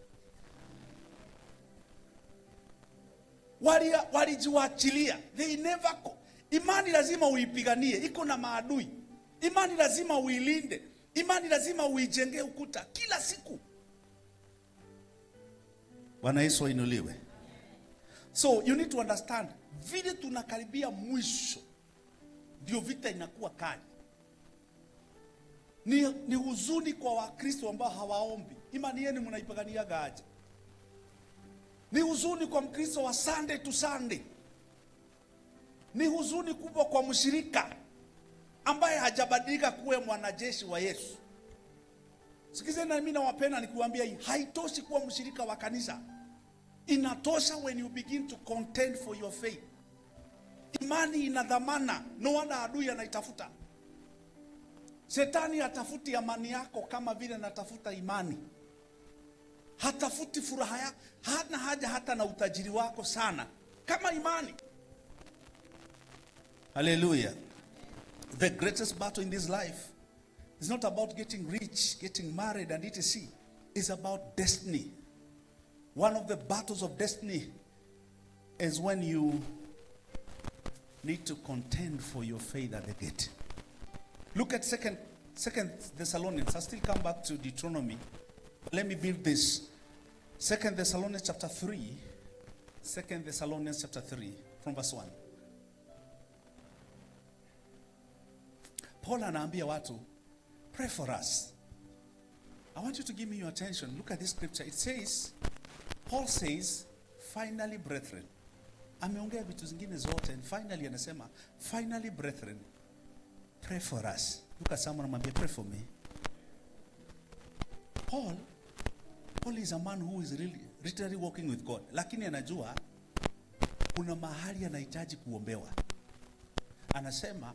Walijiwachilia. They never imani lazima uipiganie, iko na maadui. Imani lazima uilinde. Imani lazima uijengee ukuta kila siku. Bwana Yesu ainuliwe. So you need to understand, vile tunakaribia mwisho ndio vita inakuwa kali. Ni huzuni kwa Wakristo ambao hawaombi. Imani yenu mnaipigania gaje? Ni huzuni kwa Mkristo wa Sunday to Sunday. Ni huzuni kubwa kwa mshirika ambaye hajabadilika kuwa mwanajeshi wa Yesu. Sikizeni, na mimi nawapenda nikuambia hii, haitoshi kuwa mshirika wa kanisa. Inatosha when you begin to contend for your faith. Imani ina dhamana, no wonder adui anaitafuta. Shetani hatafuti amani yako kama vile anatafuta imani. Hatafuti furaha yako, hana haja hata na utajiri wako sana kama imani. Hallelujah. The greatest battle in this life is not about getting rich, getting married and etc. It's about destiny. One of the battles of destiny is when you need to contend for your faith at the gate. Look at Second Thessalonians. I'll still come back to Deuteronomy. But let me build this. 2 Thessalonians chapter 3. 2 Thessalonians chapter 3 from verse 1. Paul anaambia watu, pray for us. I want you to give me your attention. Look at this scripture. It says, Paul says, finally brethren. Ameongea vitu zingine zote, and finally anasema, finally brethren, pray for us. Look at someone and pray for me. Paul is a man who is really literally walking with God. Lakini anajua kuna mahali anahitaji kuombewa. Anasema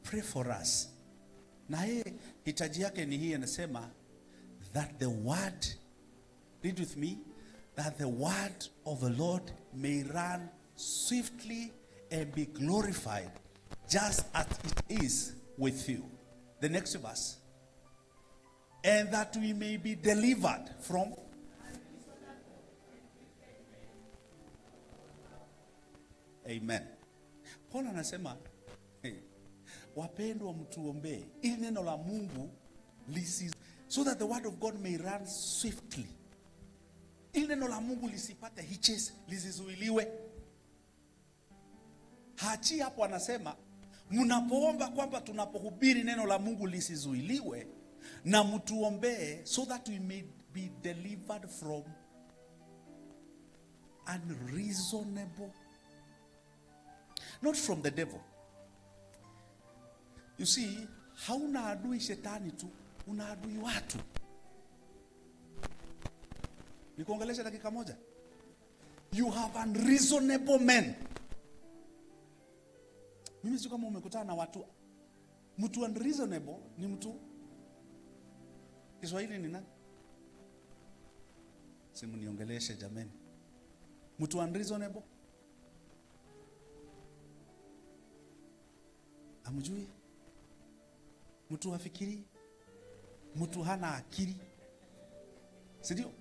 pray for us. Na yeye hitaji yake ni hii, anasema that the word, read with me, that the word of the Lord may run swiftly and be glorified just as it is with you. The next verse. And that we may be delivered from. Amen. Paul anasema, wapendwa mtuombee ili neno la Mungu so that the word of God may run swiftly. Ili neno la Mungu lisipate hitches, lisizuiliwe. Hachi hapo anasema, mnapoomba kwamba tunapohubiri neno la Mungu lisizuiliwe, na mtuombee so that we may be delivered from unreasonable, not from the devil. You see, hauna adui shetani tu, una adui watu. Nikuongelesha dakika moja. You have unreasonable men. Mimi sio kama umekutana na watu. Mtu unreasonable ni mtu, Kiswahili ni nani? Simu niongeleshe jameni. Mtu unreasonable? Amjui? Mtu hafikiri? Mtu hana akili? Sidio?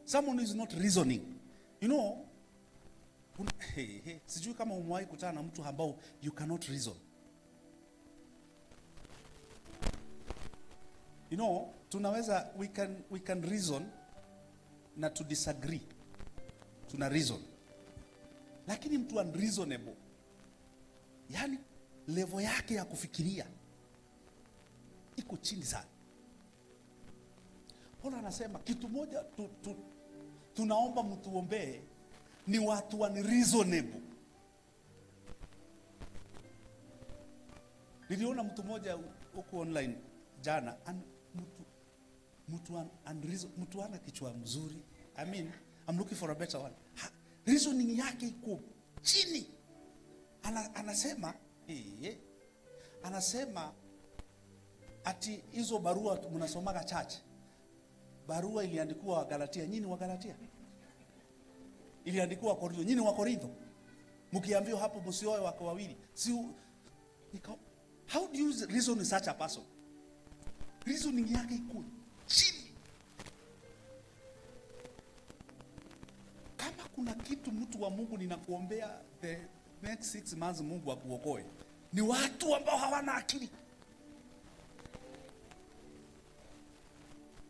Someone who is not reasoning. You know, sijui kama umewahi kutana na mtu ambao you cannot reason. You know, tunaweza, we can reason na to disagree. Tuna reason. Lakini mtu unreasonable, yani level yake ya kufikiria iko chini sana. Paul anasema kitu moja tunaomba mtuombee ni watu unreasonable. Niliona mtu mmoja huko online jana, mtu ana kichwa mzuri. I mean, I'm looking for a better one. Reasoning yake iko chini. Anasema ati hizo barua mnasomaga church. Barua iliandikwa wa Galatia, nyinyi wa Galatia. Iliandikwa wa Korintho, nyinyi wa Korintho. Mkiambiwa hapo msioe wako wawili. How do you reason with such a person? Reasoning yake iko chini. kuna kitu mtu wa Mungu ninakuombea the next 6 months Mungu akuokoe. Ni watu ambao hawana akili.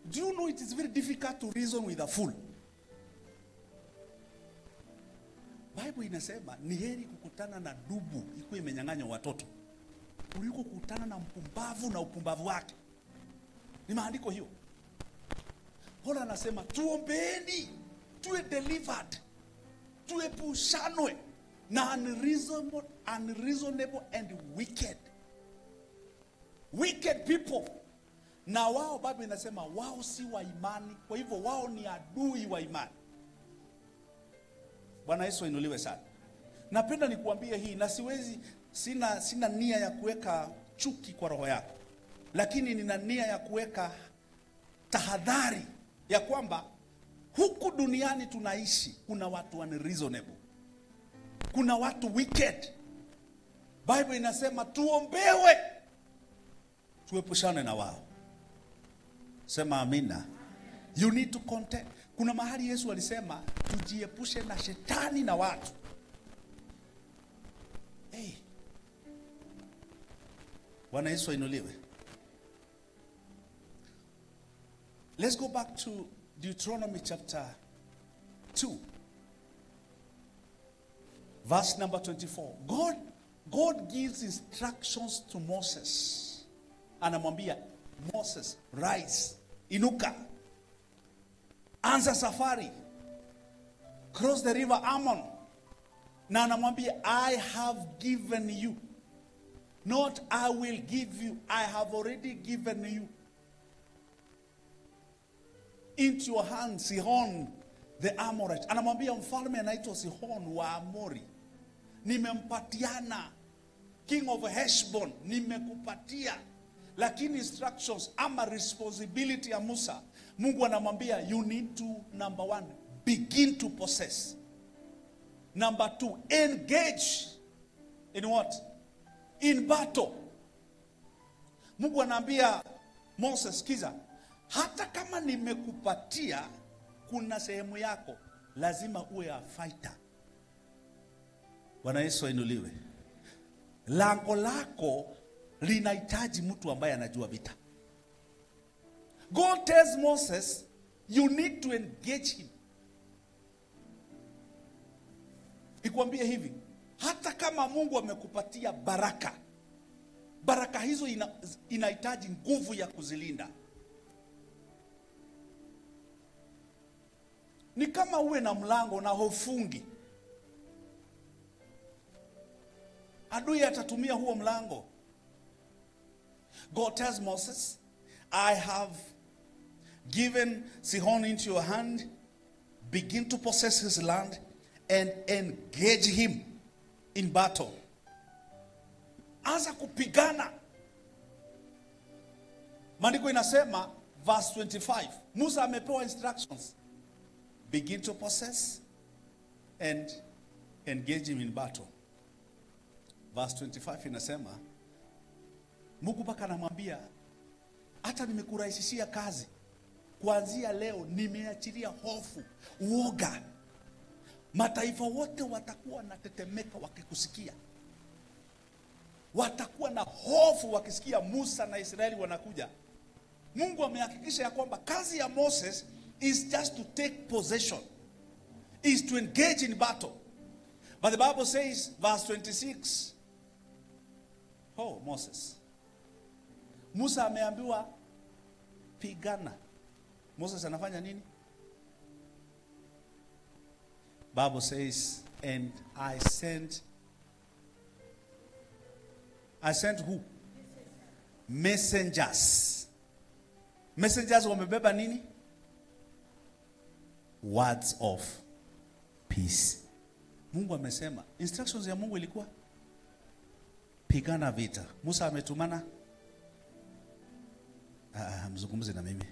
Do you know it is very difficult to reason with a fool? Bible inasema ni heri kukutana na dubu ikuwe imenyang'anya watoto kuliko kukutana na mpumbavu na upumbavu wake. Ni maandiko hiyo. Paulo anasema tuombeeni, tuwe delivered, tuepushanwe na unreasonable and wicked people. Na wao Bible inasema wao si wa imani, kwa hivyo wao ni adui wa imani. Bwana Yesu ainuliwe sana. Napenda nikuambie hii, na sina nia ya kuweka chuki kwa roho yako, lakini nina nia ya kuweka tahadhari ya kwamba huku duniani tunaishi kuna watu unreasonable, kuna watu wicked. Bible inasema tuombewe, tuepushane na wao. Sema amina. You need to contend. Kuna mahali Yesu alisema tujiepushe na shetani na watu. Hey. Bwana Yesu ainuliwe. Let's go back to Deuteronomy chapter 2. Verse number 24. God gives instructions to Moses. Anamwambia Moses, rise, inuka, anza safari, cross the river Arnon. Na anamwambia I have given you, not I will give you, I have already given you into your hand Sihon the Amorite. Anamwambia mfalme anaitwa Sihon wa Amori, nimempatiana, king of Heshbon, nimekupatia. Lakini instructions ama responsibility ya Musa, Mungu anamwambia you need to, number 1, begin to possess. Number 2, engage in what? In battle. Mungu anaambia Moses, kiza, hata kama nimekupatia, kuna sehemu yako lazima uwe a fighter. Bwana Yesu ainuliwe. Lango lako linahitaji mtu ambaye anajua vita. God tells Moses you need to engage him. Ikwambie hivi, hata kama Mungu amekupatia baraka, baraka hizo inahitaji nguvu ya kuzilinda. Ni kama uwe na mlango na hufungi, adui atatumia huo mlango. God tells Moses, I have given Sihon into your hand, begin to possess his land and engage him in battle. Anza kupigana. Maandiko inasema verse 25, Musa amepewa instructions, begin to possess and engage him in battle. Verse 25 inasema Mungu mpaka anamwambia hata nimekurahisishia kazi, kuanzia leo nimeachilia hofu, uoga. Mataifa wote watakuwa na tetemeka wakikusikia. Watakuwa na hofu wakisikia Musa na Israeli wanakuja. Mungu amehakikisha ya kwamba kazi ya Moses is just to take possession, is to engage in battle. But the Bible says, verse 26, oh Moses, Musa ameambiwa pigana. Moses anafanya nini? Bible says, and I sent who? Messengers. Messengers wamebeba nini? Words of peace. Mungu amesema, instructions ya Mungu ilikuwa pigana vita. Musa ametumana, mzungumze na mimi.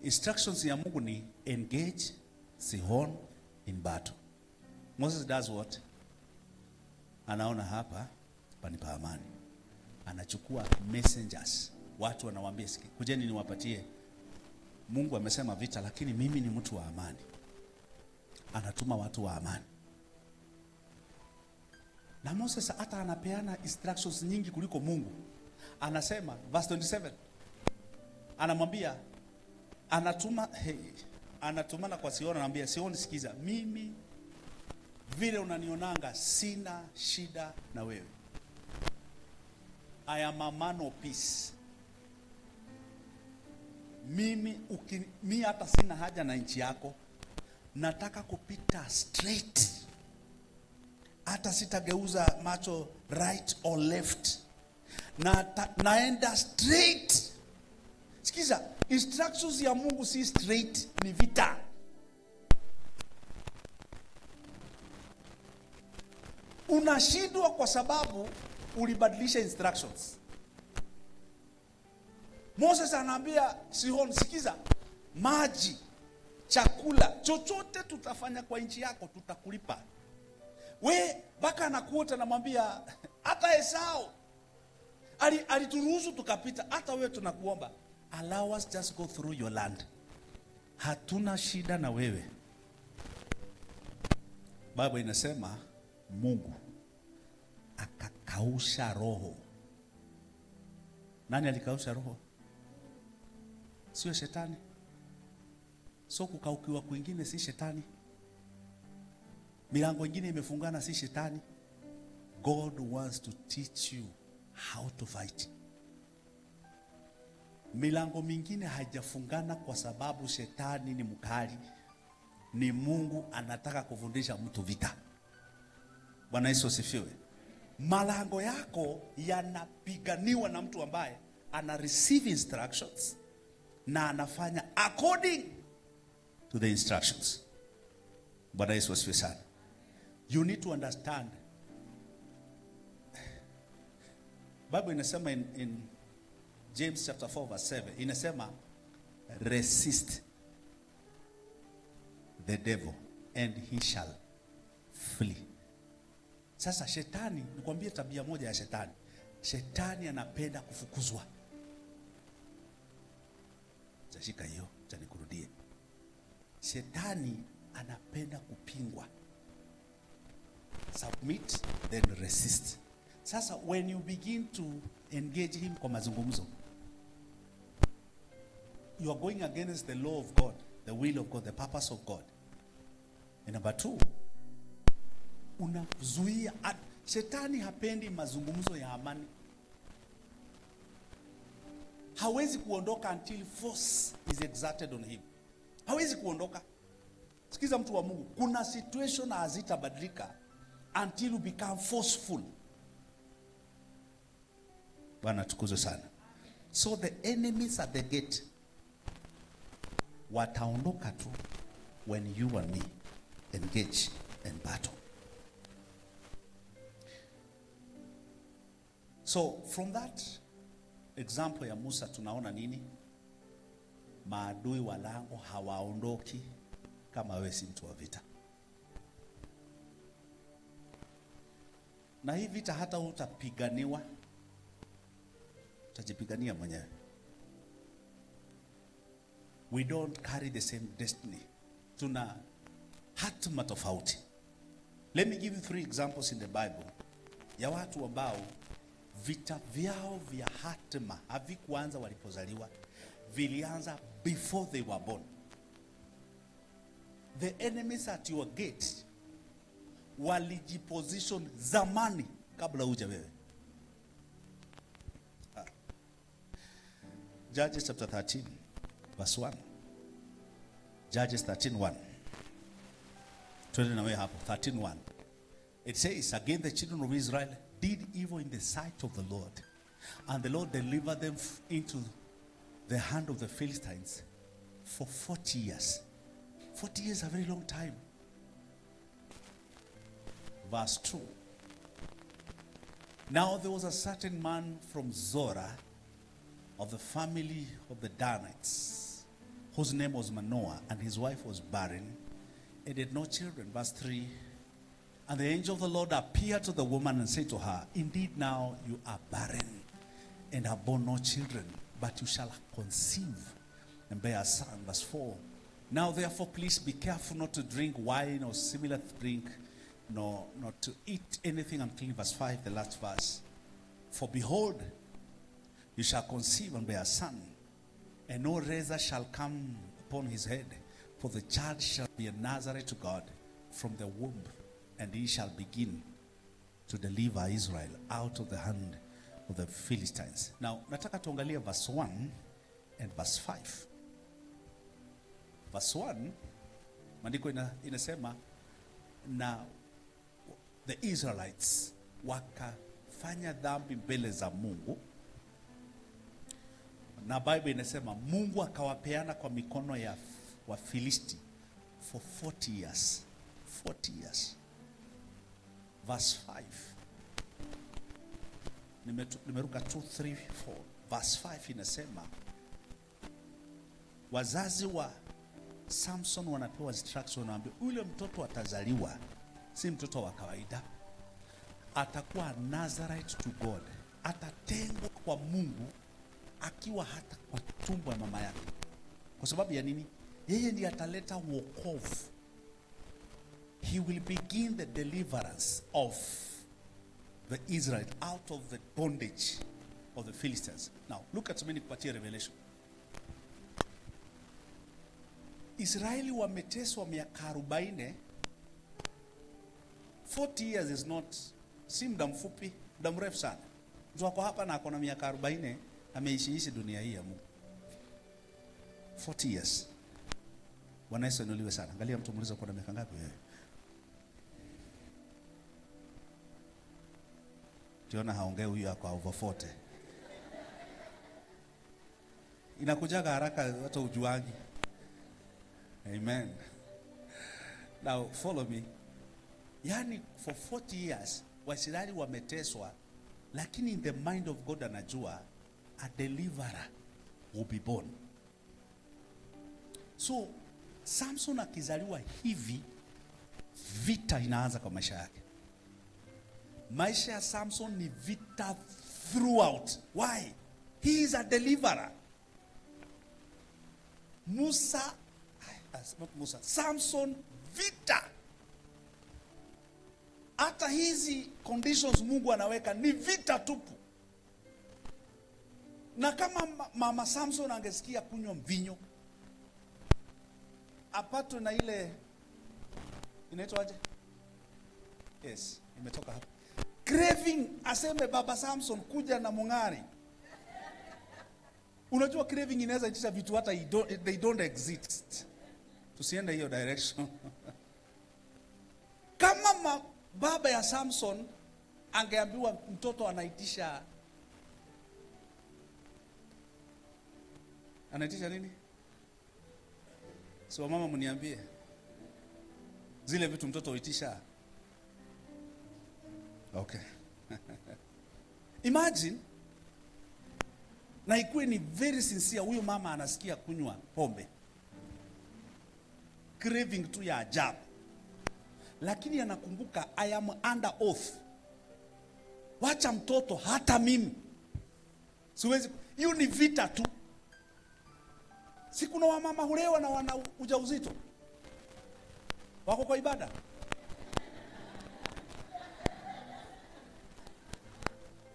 Instructions ya Mungu ni engage Sihon in battle. Moses does what? Anaona hapa panipa amani, anachukua messengers, watu wanawaambia kujeni niwapatie, Mungu amesema vita lakini mimi ni mtu wa amani. anatuma watu wa amani. Na Moses hata anapeana instructions nyingi kuliko Mungu. Anasema verse 27, anamwambia anatumana kwa Sihoni, anamwambia Sihoni, sikiza, mimi vile unanionanga sina shida na wewe. I am a man of peace. Mimi hata sina haja na nchi yako. Nataka kupita straight. Hata sitageuza macho right or left. Naenda straight. Sikiza, instructions ya Mungu si straight, ni vita. Unashindwa kwa sababu ulibadilisha instructions. Moses anaambia Sihoni, sikiza, maji, chakula, chochote tutafanya kwa nchi yako tutakulipa. We baka anakuota, namwambia hata Esau alituruhusu tukapita, hata wewe tunakuomba allow us just go through your land. Hatuna shida na wewe. Biblia inasema Mungu akakausha roho. Nani alikausha roho? Sio shetani. So kukaukiwa kwingine si shetani. Milango ingine imefungana si shetani. God wants to teach you how to fight. Milango mingine haijafungana kwa sababu shetani ni mkali. Ni Mungu anataka kufundisha mtu vita. Bwana Yesu asifiwe. Malango yako yanapiganiwa na mtu ambaye ana receive instructions na anafanya according to the instructions. Bwana Yesu asifiwe sana. You need to understand. Bible inasema in James chapter 4 verse 7, inasema resist the devil and he shall flee. Sasa shetani, nikwambie tabia moja ya shetani. Shetani anapenda kufukuzwa. Tashika hiyo, tanikurudie. Shetani anapenda kupingwa. Submit then resist. Sasa when you begin to engage him kwa mazungumzo, you are going against the law of God, the will of God, the purpose of God. And number 2, unazuia. Shetani hapendi mazungumzo ya amani. Hawezi kuondoka until force is exerted on him. Hawezi kuondoka. Sikiza mtu wa Mungu, kuna situation hazitabadilika until you become forceful. Bwana tukuzwe sana. So the enemies at the gate wataondoka tu when you and me engage in battle. So from that example ya Musa tunaona nini? Maadui wa lango hawaondoki kama wewe si mtu wa vita. Na hii vita hata utapiganiwa, utajipigania mwenyewe. We don't carry the same destiny. Tuna hatima tofauti. Let me give you 3 examples in the Bible ya watu ambao vita vyao vya hatima havikuanza walipozaliwa, vilianza before they were born. The enemies at your gate walijiposition zamani kabla uje wewe. Judges chapter 13 verse 1. Judges 13:1. Turn away hapo 13:1. It says, again the children of Israel did evil in the sight of the Lord, and the Lord delivered them into the hand of the Philistines for 40 years. 40 years is a very long time. Verse 2. Now there was a certain man from Zorah of the family of the Danites, whose name was Manoah, and his wife was barren and had no children. Verse 3. And the angel of the Lord appeared to the woman and said to her, indeed now you are barren and have borne no children, but you shall conceive and bear a son. Verse 4. Now therefore please be careful not to drink wine or similar drink, nor not to eat anything unclean. Verse 5, the last verse. For behold, you shall conceive and bear a son, and no razor shall come upon his head, for the child shall be a Nazarite to God from the womb, and he shall begin to deliver Israel out of the hand of the Philistines. Now, nataka tuangalie verse 1 and verse 5. Verse 1, maandiko inasema, na the Israelites wakafanya dhambi mbele za Mungu, na Bible inasema Mungu akawapeana kwa mikono ya Wafilisti for 40 years. 40 years. Verse 5. Nimeruka 2, 3, 4. Verse 5 inasema wazazi wa Samson wanapewa instruction, wanaambia ule mtoto atazaliwa si mtoto wa kawaida, atakuwa Nazarite to God, atatengwa kwa Mungu akiwa hata kwa tumbo ya mama yake. Kwa sababu ya nini? Yeye ndiye ataleta wokovu. He will begin the deliverance of the Israel out of the bondage of the Philistines. Now look at me nikupatie revelation. Israeli wameteswa miaka 40. 40 years is not, si muda mfupi, muda mrefu sana. Mtu wako hapa na akona miaka 40 ameishi dunia hii ya Mungu. 40 years. Bwana Yesu anuliwe sana. Angalia mtu muuliza uko na miaka ngapi wewe? Tiona haongei huyu ako over 40. Inakujaga haraka hata ujuangi. Amen. Now follow me. Yani for 40 years Waisraeli wameteswa, lakini in the mind of God anajua a deliverer will be born. So Samson akizaliwa hivi, vita inaanza kwa maisha yake. Maisha ya Samson ni vita throughout. Why? He is a deliverer. Samson vita. Hata hizi conditions Mungu anaweka ni vita tupu. Na kama mama Samson angesikia kunywa mvinyo, apatwe na ile inaitwa aje? Yes, imetoka hapa. Craving, aseme baba Samson kuja na mungari. Unajua craving inaweza itisha vitu hata they don't exist. Tusiende hiyo direction. Kama baba ya Samson angeambiwa mtoto anaitisha nini? So mama mniambie zile vitu mtoto uitisha. Okay. Imagine na ikuwe ni very sincere, huyo mama anasikia kunywa pombe, craving tu ya ajabu, lakini anakumbuka I am under oath, wacha mtoto hata mimi siwezi. Hiyo ni vita tu. Si kuna wamama hulewa na wana ujauzito wako kwa ibada.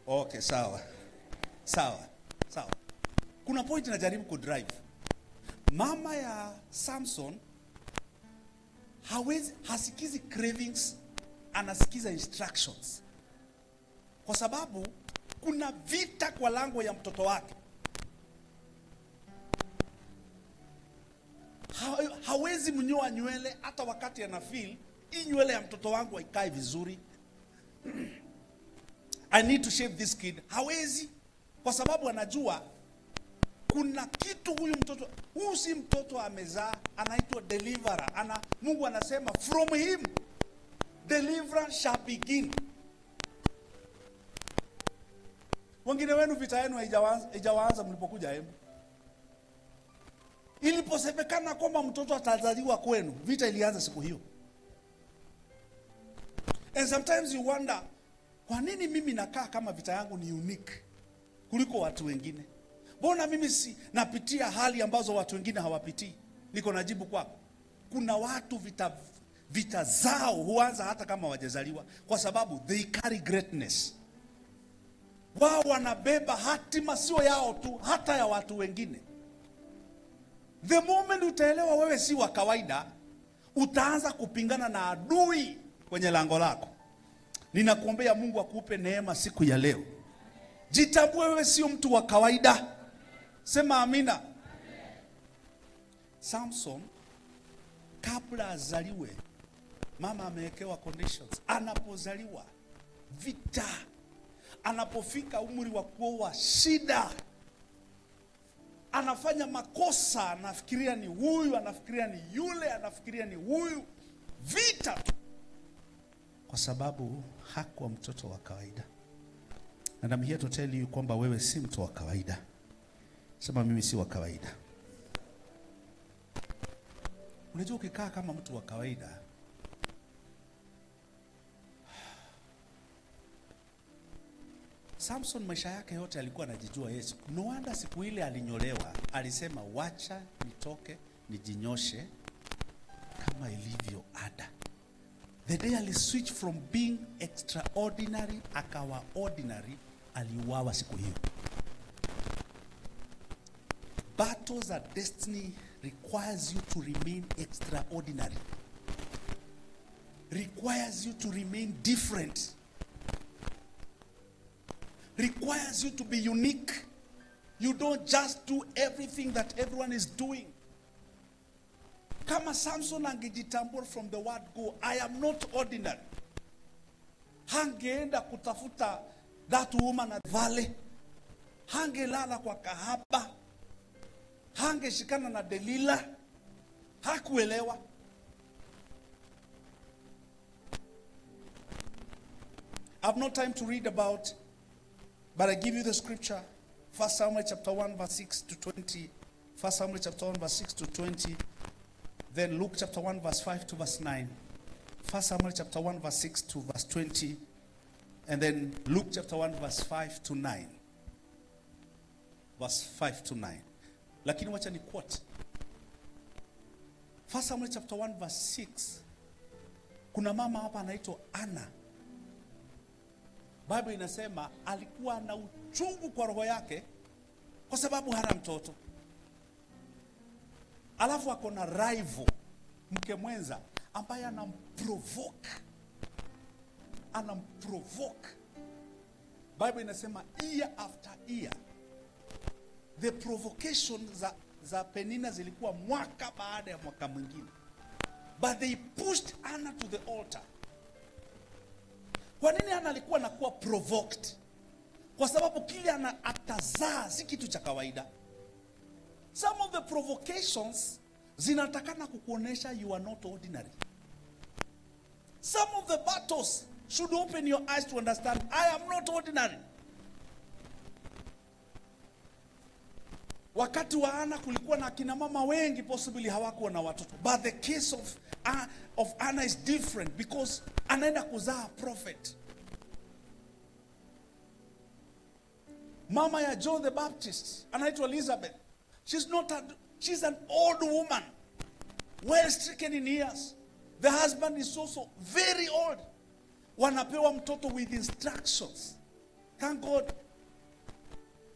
Okay, sawa. Kuna point najaribu kudrive. Mama ya Samson hasikizi cravings, anasikiza instructions. Kwa sababu kuna vita kwa lango ya mtoto wake. Hawezi mnyoa nywele hata wakati ana feel hii nywele ya mtoto wangu haikae vizuri. I need to shave this kid. Hawezi, kwa sababu anajua kuna kitu huyu si mtoto amezaa, anaitwa deliverer. Mungu anasema from him deliverance shall begin. Wengine wenu vita yenu haijaanza mlipokuja Embu. Iliposemekana kwamba mtoto atazaliwa kwenu, vita ilianza siku hiyo. And sometimes you wonder, kwa nini mimi nakaa kama vita yangu ni unique kuliko watu wengine? Mbona mimi si napitia hali ambazo watu wengine hawapitii? Niko na jibu kwako. Kuna watu vita zao huanza hata kama wajazaliwa, kwa sababu they carry greatness. Wao wanabeba hatima sio yao tu, hata ya watu wengine. The moment utaelewa wewe si wa kawaida, utaanza kupingana na adui kwenye lango lako. Ninakuombea Mungu akupe neema siku ya leo. Jitambue wewe sio mtu wa kawaida. Sema amina. Samson kabla azaliwe, mama amewekewa conditions. Anapozaliwa vita, anapofika umri wa kuoa shida, anafanya makosa, anafikiria ni huyu, anafikiria ni yule, anafikiria ni huyu, vita tu, kwa sababu hakuwa mtoto wa kawaida. And I'm here to tell you kwamba wewe si mtu wa kawaida. Sema mimi si wa kawaida. Unajua ukikaa kama mtu wa kawaida, Samson maisha yake yote alikuwa anajijua Yesu. No wonder siku ile alinyolewa, alisema wacha nitoke nijinyoshe kama ilivyo ada. The day aliswitch from being extraordinary akawa ordinary, aliuawa siku hiyo. Battles at destiny requires you to remain extraordinary. Requires you to remain different. Requires you to be unique. You don't just do everything that everyone is doing. Kama Samson angejitambua from the word go, I am not ordinary, hangeenda kutafuta that woman at valley, hangelala kwa kahaba, hangeshikana na Delila. Hakuelewa. I have no time to read about, but I give you the scripture. 1 Samuel chapter 1 verse 6 to 20. 1 Samuel chapter 1 verse 6 to 20. Then Luke chapter 1 verse 5 to verse 9. 1 Samuel chapter 1 verse 6 to verse 20. And then Luke chapter 1 verse 5 to 9. Verse 5 to 9. Lakini wacha ni quote. 1 Samuel chapter 1 verse 6. Kuna mama hapa anaitwa Anna. Bible inasema alikuwa na uchungu kwa roho yake kwa sababu hana mtoto. Alafu ako na rival, mke mwenza ambaye anamprovoke. Bible inasema year after year. The provocation za Penina zilikuwa mwaka baada ya mwaka mwingine. But they pushed Anna to the altar. Kwa nini Anna alikuwa anakuwa provoked? Kwa sababu kile ana atazaa si kitu cha kawaida. Some of the provocations zinatakana kukuonesha you are not ordinary. Some of the battles should open your eyes to understand I am not ordinary. Wakati wa Anna kulikuwa na kina mama wengi possibly hawakuwa na watoto. But the case of Anna is different because anaenda kuzaa prophet. Mama ya John the Baptist anaitwa Elizabeth. She's an old woman, well stricken in years. The husband is also very old. Wanapewa mtoto with instructions. Thank God.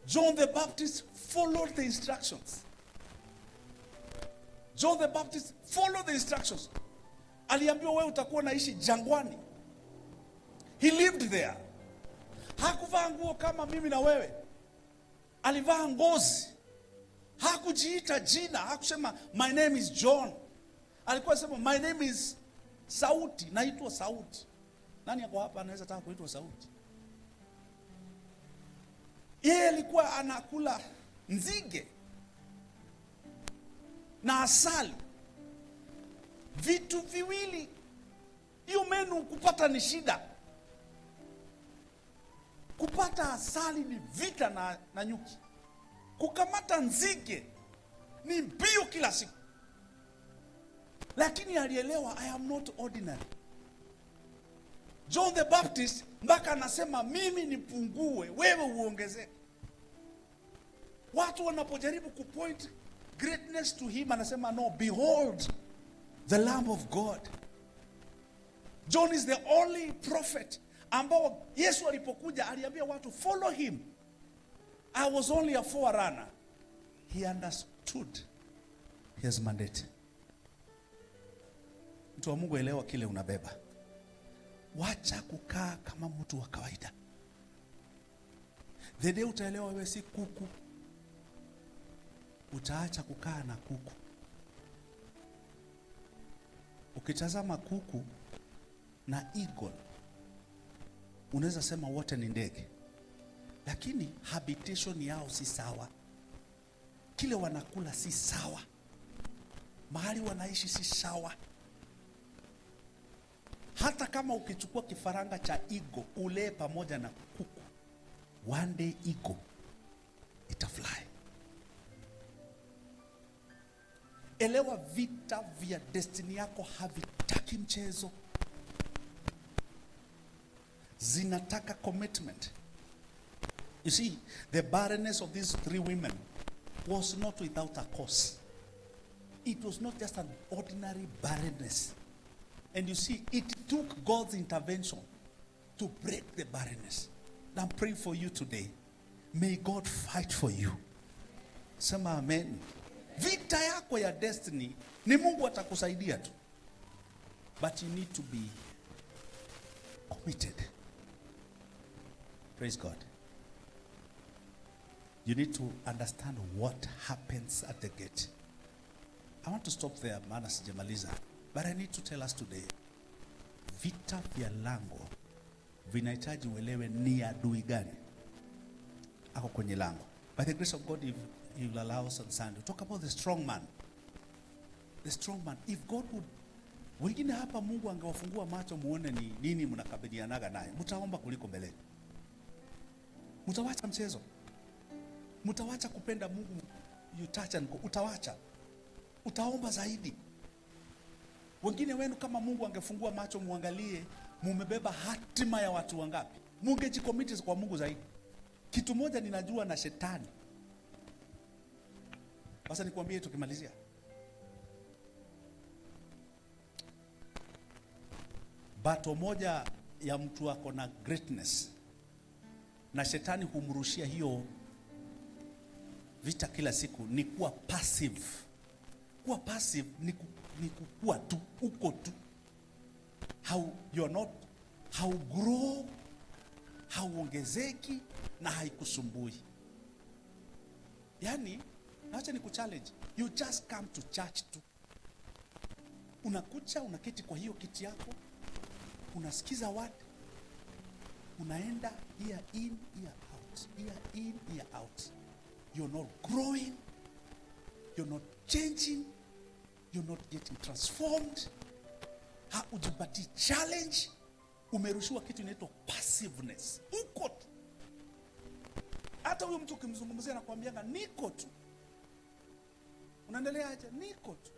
John the Baptist followed the instructions. John the Baptist followed the instructions. Aliambiwa wewe utakuwa naishi jangwani. He lived there. Hakuvaa nguo kama mimi na wewe. Alivaa ngozi. Hakujiita jina. Hakusema my name is John. Alikuwa sema my name is Sauti. Naitwa Sauti. Nani yako hapa anaweza taka kuitwa Sauti? Yeye alikuwa anakula nzige na asali. Vitu viwili. Hiyo menu kupata ni shida. Kupata asali ni vita na nyuki. Kukamata nzige ni mbio kila siku. Lakini alielewa I am not ordinary. John the Baptist mpaka anasema mimi nipungue, wewe uongezeke. Watu wanapojaribu kupoint greatness to him, anasema no, behold the Lamb of God. John is the only prophet ambao Yesu alipokuja aliambia watu follow him. I was only a forerunner. He understood his mandate. Mtu wa Mungu, elewa kile unabeba. Wacha kukaa kama mtu wa kawaida. The day utaelewa wewe si kuku, utaacha kukaa na kuku. Ukitazama kuku na eagle, unaweza sema wote ni ndege, lakini habitation yao si sawa. Kile wanakula si sawa, mahali wanaishi si sawa. Hata kama ukichukua kifaranga cha eagle ule pamoja na kuku, one day eagle itafly. Elewa, vita vya destiny yako havitaki mchezo, zinataka commitment. You see, the barrenness of these 3 women was not without a cause. It was not just an ordinary barrenness. And you see, it took God's intervention to break the barrenness. And I'm praying for you today. May God fight for you. Sema amen. Vita yako ya destiny ni Mungu atakusaidia tu. But you need to be committed. Praise God. You need to understand what happens at the gate. I want to stop there, maana sijamaliza. But I need to tell us today, vita vya lango vinahitaji uelewe ni adui gani ako kwenye lango. By the grace of God, if you will allow us on Sunday, talk about the strong man. The strong man. If God would, wengine hapa Mungu angewafungua macho muone ni nini mnakabilianaga naye, mtaomba kuliko mbele. Mtawacha mchezo. Mtawacha kupenda Mungu, you touch and go. Utawacha. Utaomba zaidi. Wengine wenu kama Mungu angefungua macho muangalie mumebeba hatima ya watu wangapi, mungejikomiti kwa Mungu zaidi. Kitu moja ninajua na shetani. Basi nikwambie tukimalizia. Bato moja ya mtu wako na greatness na shetani humrushia hiyo vita kila siku ni kuwa passive. Kuwa passive ni kukua tu, uko tu. Haugrow, hauongezeki na haikusumbui. Yani, acha ni kuchallenge. You just come to church tu. Unakucha, unaketi kwa hiyo kiti yako, unasikiza word, unaenda ear in, ear out, ear in, ear out. You're not growing, you're not changing, you're not getting transformed. Haujipati challenge, umerushiwa kitu inaitwa passiveness. Uko tu. Hata huyo mtu ukimzungumzia na kuambianga niko tu. Unaendelea aje? Niko tu.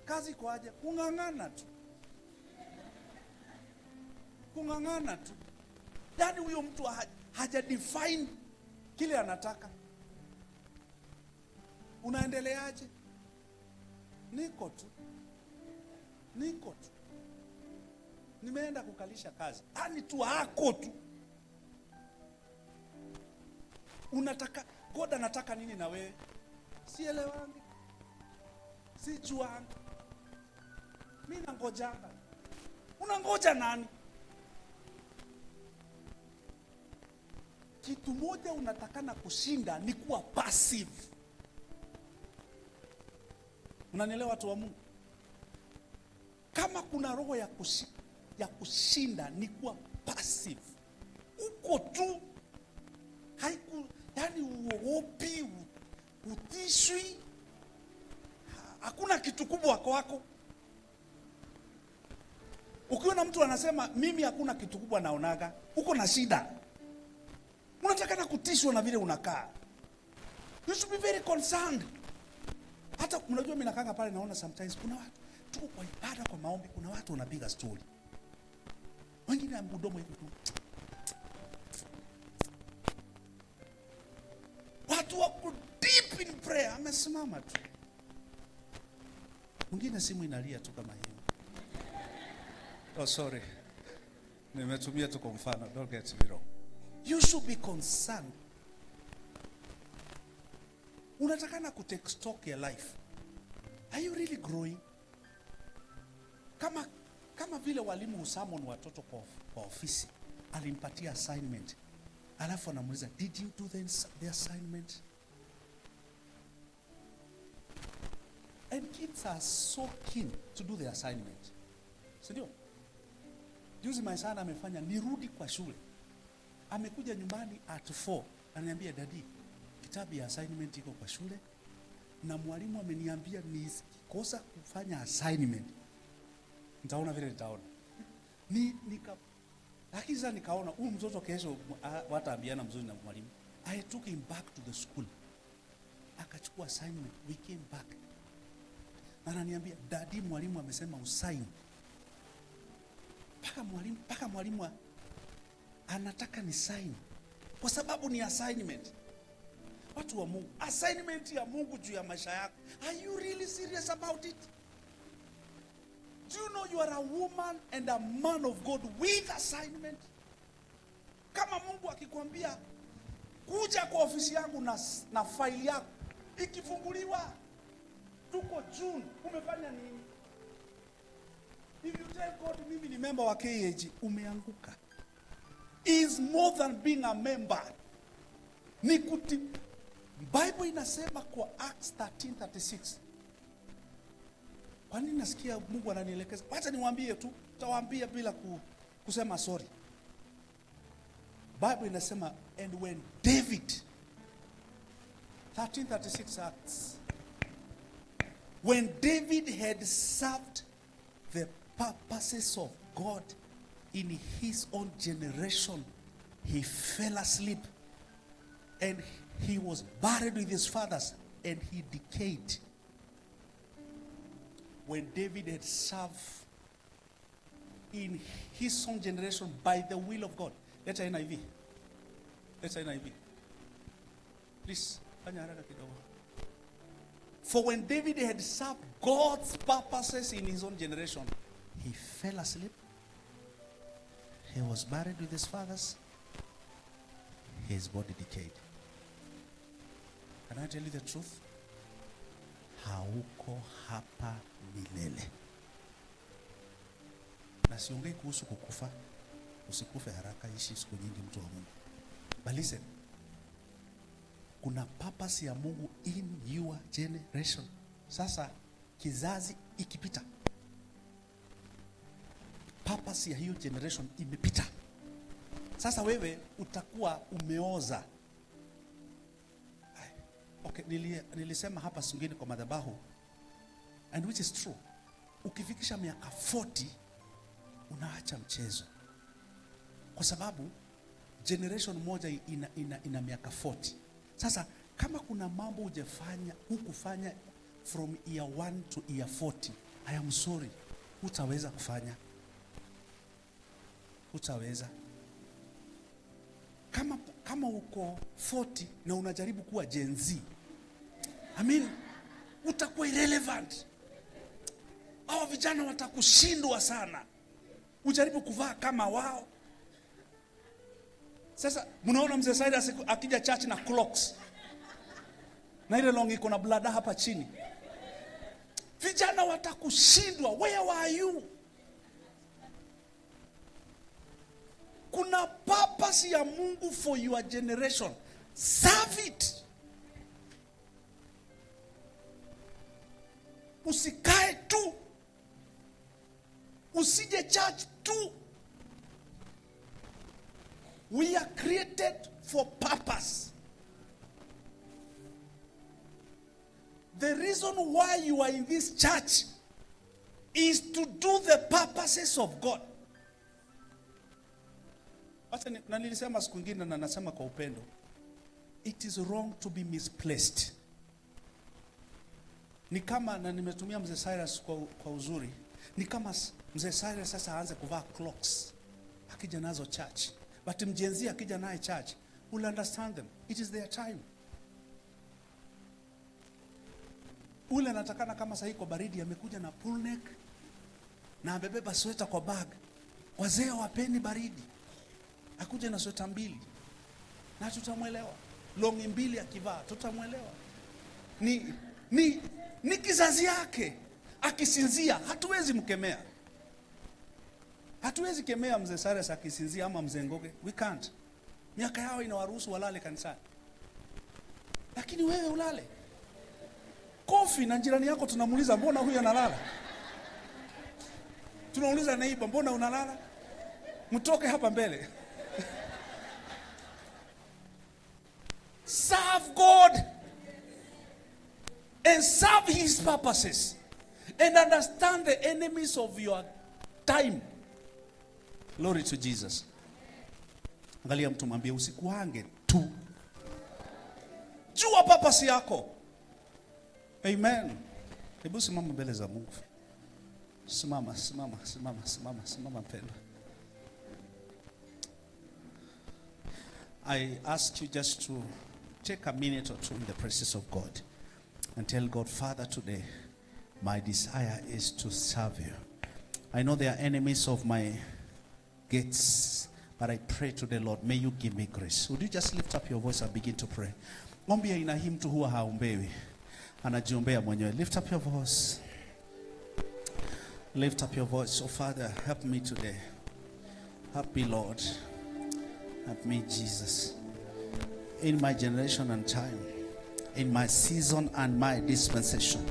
Kazi iko aje? Kungangana tu. Kungangana tu. Yaani huyo mtu haja define kile anataka. Unaendelea aje? Niko tu. Niko tu. Nimeenda kukalisha kazi. Ani tu hako tu. Unataka, God anataka nini na wewe? Sielewangi. Sijuangi. Mimi nangojanga. Unangoja nani? Kitu moja unatakana kushinda ni kuwa passive. Unanielewa watu wa Mungu? Kama kuna roho ya kushinda ni kuwa passive. Uko tu. Yani uogopi, utishwi. Hakuna kitu kubwa kwako. Ukiona mtu anasema mimi hakuna kitu kubwa naonaga, uko na shida. Unataka na kutishwa na vile unakaa. You should be very concerned. Hata unajua mimi nakanga pale naona sometimes kuna watu tuko kwa ibada, kwa maombi, kuna watu wanapiga story. Wengine mdomo hivi tu. Watu wako deep in prayer. prayer, amesimama tu. Mwingine simu inalia tu kama hiyo. Oh, sorry. Nimetumia tu kwa mfano, don't get me wrong. You should be concerned. Unatakana ku take stock your life. Are you really growing? Kama vile walimu husummon watoto kwa ofisi, alimpatia assignment. Alafu anamuuliza, did you do the assignment? And kids are so keen to do the assignment. Sindio? Juzi maisana amefanya nirudi kwa shule. Amekuja nyumbani at 4. Ananiambia, daddy, kitabu ya assignment iko kwa shule. Na mwalimu ameniambia nikikosa kufanya assignment, nitaona vile nitaona. Lakini sasa nikaona huyu mtoto kesho wataambiana mzuri na mwalimu. I took him back to the school. Akachukua assignment. We came back. Na ananiambia, daddy, mwalimu amesema usign. Paka mwalimu anataka ni sign. Kwa sababu ni assignment. Watu wa Mungu, assignment ya Mungu juu ya maisha yako. Are you really serious about it? Do you know you are a woman and a man of God with assignment? Kama Mungu akikwambia kuja kwa ofisi yangu na file yako ikifunguliwa, tuko June, umefanya nini? If you tell God, mimi ni member wa KAG, umeanguka. Is more than being a member. Bible inasema kwa Acts 13:36. Kwa nini nasikia Mungu ananielekeza? Wacha niwaambie tu, tawaambia bila kusema sorry. Bible inasema, and when David, 13:36 Acts, when David had served the purposes of God in his own generation, he fell asleep and he was buried with his fathers and he decayed. When David had served in his own generation by the will of God. Let's NIV. Please, for when David had served God's purposes in his own generation, he fell asleep. He was buried with his fathers. His body decayed. Can I tell you the truth? Hauko hapa milele. Na siongei kuhusu kukufa. Usikufe haraka, ishi siku nyingi mtu wa Mungu. But listen. Kuna purpose ya Mungu in your generation. Sasa kizazi ikipita, purpose ya hiyo generation imepita. Sasa wewe utakuwa umeoza. Okay, nilisema hapa singine kwa madhabahu, and which is true. Ukifikisha miaka 40 unaacha mchezo. Kwa sababu generation moja ina miaka 40. Sasa kama kuna mambo hukufanya from year 1 to year 40, I am sorry, hutaweza kufanya. Hutaweza. Kama uko 40 na unajaribu kuwa Gen Z, utakuwa irrelevant. Hao vijana watakushindwa sana. Ujaribu kuvaa kama wao. Sasa mnaona mzee Cyrus akija church na clocks. Na ile long iko na blada hapa chini. Vijana watakushindwa. Where were you? Kuna purpose ya Mungu for your generation. Serve it. Usikae tu. Usije church tu. We are created for purpose. The reason why you are in this church is to do the purposes of God. Na nilisema siku nyingine na nasema kwa upendo. It is wrong to be misplaced. Ni kama, na nimetumia mzee Cyrus kwa uzuri. Ni kama mzee Cyrus sasa aanze kuvaa clocks akija nazo church. But mjenzi akija naye church, will understand them. It is their time. ule anatakana kama sasa iko baridi amekuja na pull neck na amebeba sweta kwa bag. Wazee wapeni baridi. Akuje na sweta 2. Na tutamuelewa. Longi 2 akivaa tutamuelewa. Ni kizazi yake. Akisinzia hatuwezi mkemea. Hatuwezi kemea mzee Cyrus akisinzia ama mzee Ngoge. We can't. Miaka yao inawaruhusu walale kanisani. Lakini wewe ulale. Kofi na jirani yako tunamuuliza mbona huyu analala? Tunauliza neighbor mbona unalala? Mtoke hapa mbele. Serve God and serve his purposes and understand the enemies of your time. Glory to Jesus. Angalia mtu mwambie usikuange tu. Jua purpose yako. Amen. Hebu simama mbele za Mungu. Simama mpendwa. I ask you just to take a minute or two in the presence of God and tell God, Father, today my desire is to serve you. I know they are enemies of my gates, but I pray today, Lord, may you give me grace. Would you just lift up your voice and begin to pray? Mwambie ina hii mtu huwa haombewi, anajiombea mwenyewe. Lift up your voice. Lift up your voice. Oh Father, help me today. Help me, Lord. Help me, Jesus. In my generation and time, in my season and my dispensation,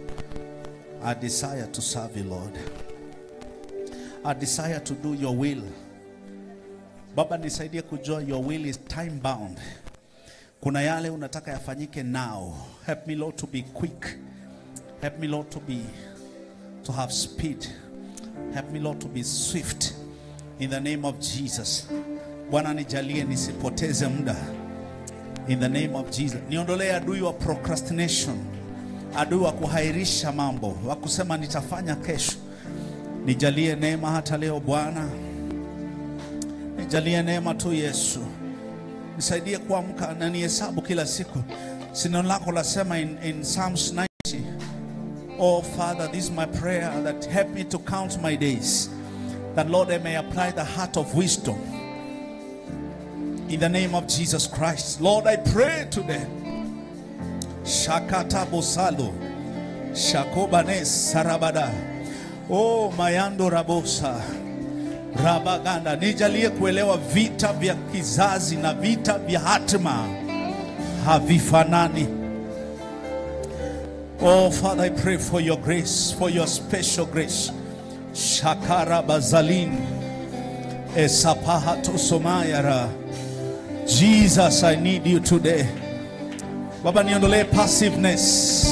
I desire to serve you, Lord. I desire to do your will. Baba, nisaidie kujua your will is time bound. Kuna yale unataka yafanyike now. Help me, Lord, to be quick. Help me, Lord, to have speed. Help me, Lord, to be swift. In the name of Jesus. Bwana nijalie nisipoteze muda. In the name of Jesus. Niondolee adui wa procrastination. Adui wa kuhairisha mambo. Wa kusema nitafanya kesho. Nijalie neema hata leo Bwana. Nijalie neema tu Yesu. Nisaidie kuamka na nihesabu kila siku. Neno lako lasema in Psalms 90. Oh Father, this is my prayer, that help me to count my days. That Lord, I may apply the heart of wisdom. In the name of Jesus Christ. Lord, I pray today. Shakata bosalo. Shakobanes sarabada. Oh mayando rabosa. Rabaganda. Nijalie kuelewa vita vya kizazi na vita vya hatima havifanani. Oh Father, I pray for your grace, for your special grace. Shakara bazalin esapahato somayara. Jesus, I need you today. Baba, niondolee passiveness.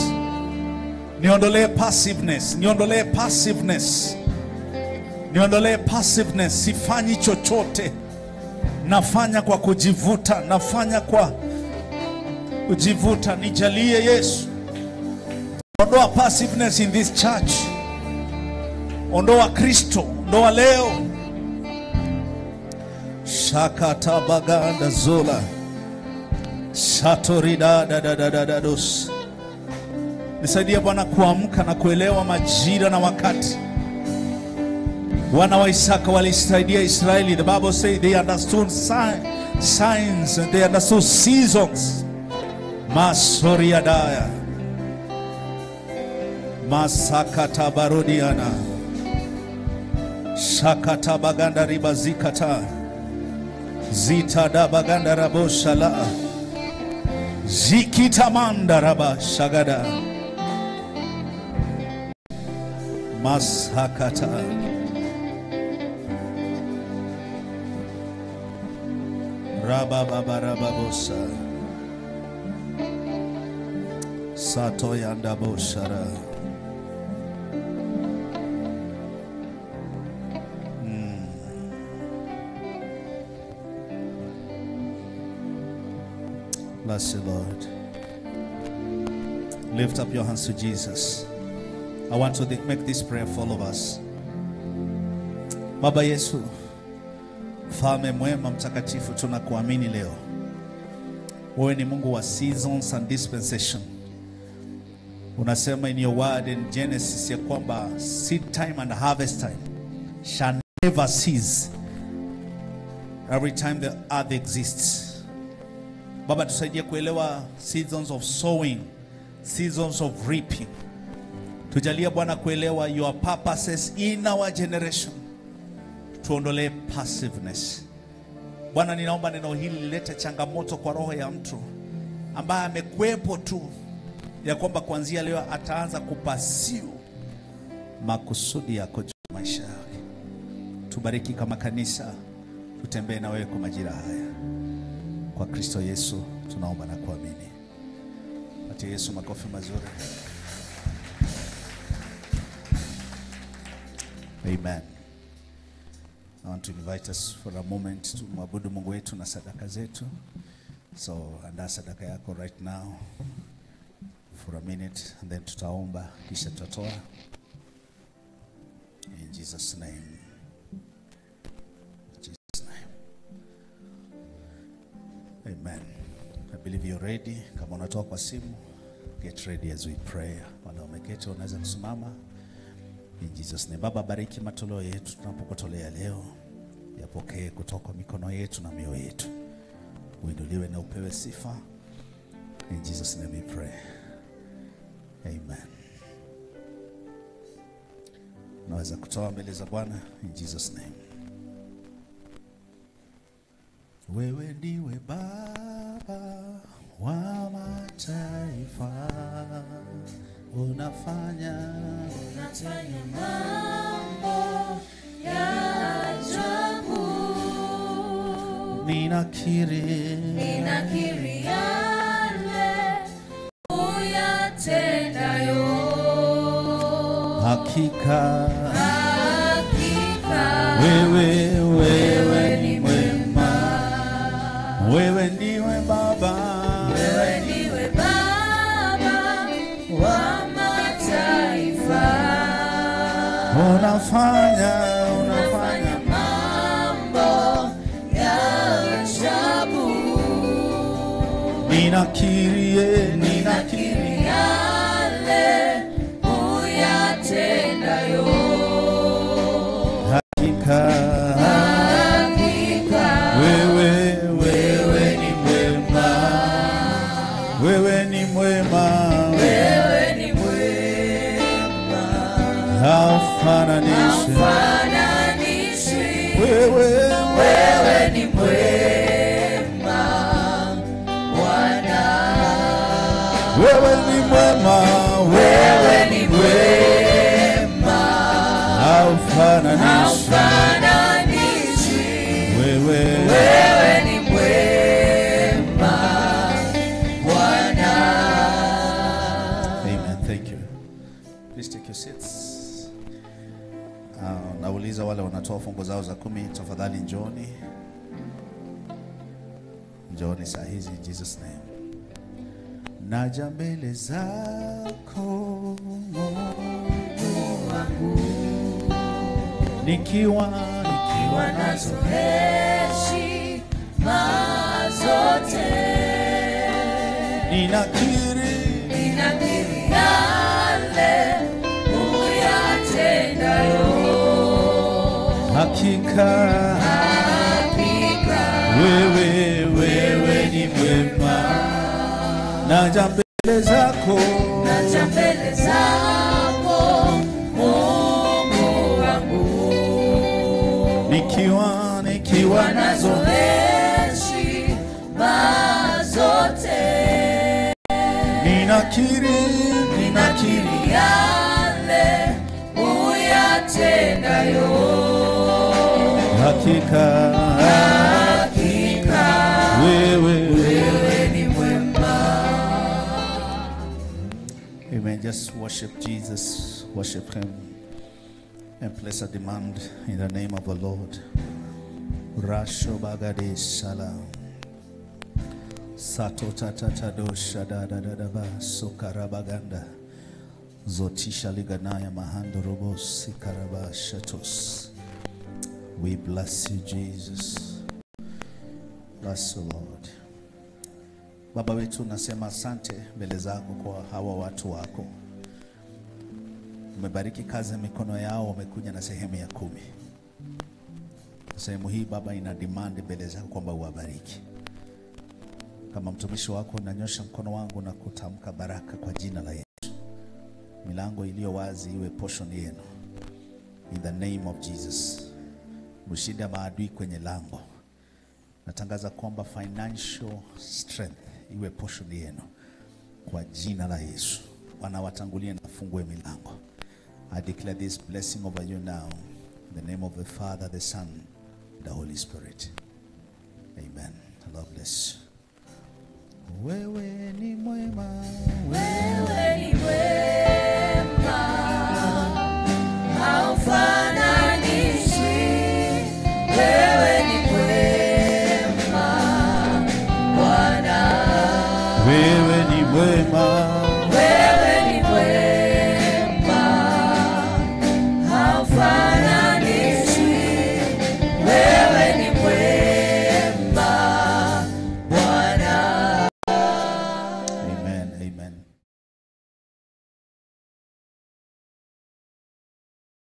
Niondolee passiveness. Niondolee passiveness. Niondolee passiveness. Sifanyi chochote. Nafanya kwa kujivuta. Nafanya kwa kujivuta. Nijalie Yesu. Ondoa passiveness in this church. Ondoa Kristo. Ondoa leo. Shakata baganda zola. Shatorida da dos. Nisaidie Bwana kuamka na kuelewa majira na wakati. Wana wa Isaka walisaidia Israeli. The Bible says they understood signs and they understood seasons. Masoriadaya. Masakata barodiana. Shakata baganda ribazikata. Zita da baganda raboshala. Zikita manda raba shagada. Masakata. Raba baba raba bosa. Sato yanda boshara. Bless you, Lord. Lift up your hands to Jesus. I want to make this prayer for all of us. Baba Yesu, Mfalme mwema mtakatifu, tunakuamini leo. Wewe ni Mungu wa seasons and dispensation. Unasema in your word in Genesis ya kwamba seed time and harvest time shall never cease every time the earth exists. Baba, tusaidie kuelewa seasons of sowing, seasons of reaping. Tujalie Bwana kuelewa your purposes in our generation. Tuondolee passiveness. Bwana, ninaomba neno hili lilete changamoto kwa roho ya mtu ambaye amekwepo tu ya kwamba kuanzia leo ataanza kupasiu makusudi yako juu ya maisha yake. Tubariki kama kanisa, tutembee na wewe kwa majira haya. Kwa Kristo Yesu tunaomba na kuamini. Patie Yesu makofi mazuri. Amen. I want to invite us for a moment to mwabudu Mungu wetu na sadaka zetu. So andaa sadaka yako right now for a minute, and then tutaomba kisha tutatoa. In Jesus' name. In Jesus' name. Amen. I believe you're ready. Kama unatoka kwa simu, get ready as we pray. Wala umeketi unaweza kusimama. In Jesus' name. Baba, bariki matoleo yetu tunapokutolea leo. Yapokee kutoka mikono yetu na mioyo yetu. Uinuliwe na upewe sifa. In Jesus' name we pray. Amen. Naweza kutoa mbele za Bwana. In Jesus' name. Wewe ndiwe Baba wa mataifa, unafanya mambo ya ajabu. Ninakiri yale uyatendayo. Hakika wewe ni mwema. Wewe ndiwe Baba wa mataifa, unafanya mambo ya ajabu. Ninakiri yale uyatendayo. Hakika wewe ni mwema. Wewe ni mwema. Haufananishi. Wewe ni mwema Bwana. Wewe ni mwema. Haufananishi. Wewe ni mwema Bwana. Amen. Thank you. Please take your seats. Nauliza wale wanatoa fungu zao za 10, tafadhali njooni. Njooni saa hizi in Jesus name. Naja mbele zako Mungu wangu, nikiwa nazo heshima zote. Ninakiri yale uyatendayo. Hakika wewe ni mwema. Naja mbele zako Mungu wangu, nikiwa nazo heshima zote. Ninakiri yale uyatendayo. Hakika wewe ni mwema. Amen. Just worship Jesus, worship him, and place a demand in the name of the Lord. Rasho bagade salam. Sato tatatado shadadadaba sokarabaganda. Zotisha liganaya mahando robo sikaraba shatos. We bless you, Jesus. Bless you, Lord. Baba wetu, nasema asante mbele zako kwa hawa watu wako. Umebariki kazi ya mikono yao, wamekuja na sehemu ya 10. Sehemu hii Baba ina demand mbele zako kwamba uwabariki. Kama mtumishi wako nanyosha mkono wangu na kutamka baraka kwa jina la Yesu. Milango iliyo wazi iwe portion yenu. In the name of Jesus. Mshinde maadui kwenye lango. Natangaza kwamba financial strength iwe portion yenu kwa jina la Yesu. Wanawatangulia na fungue milango. I declare this blessing over you now. In the name of the Father, the Son, the Holy Spirit. Amen. God bless you. Wewe ni mwema. Wewe ni mwema.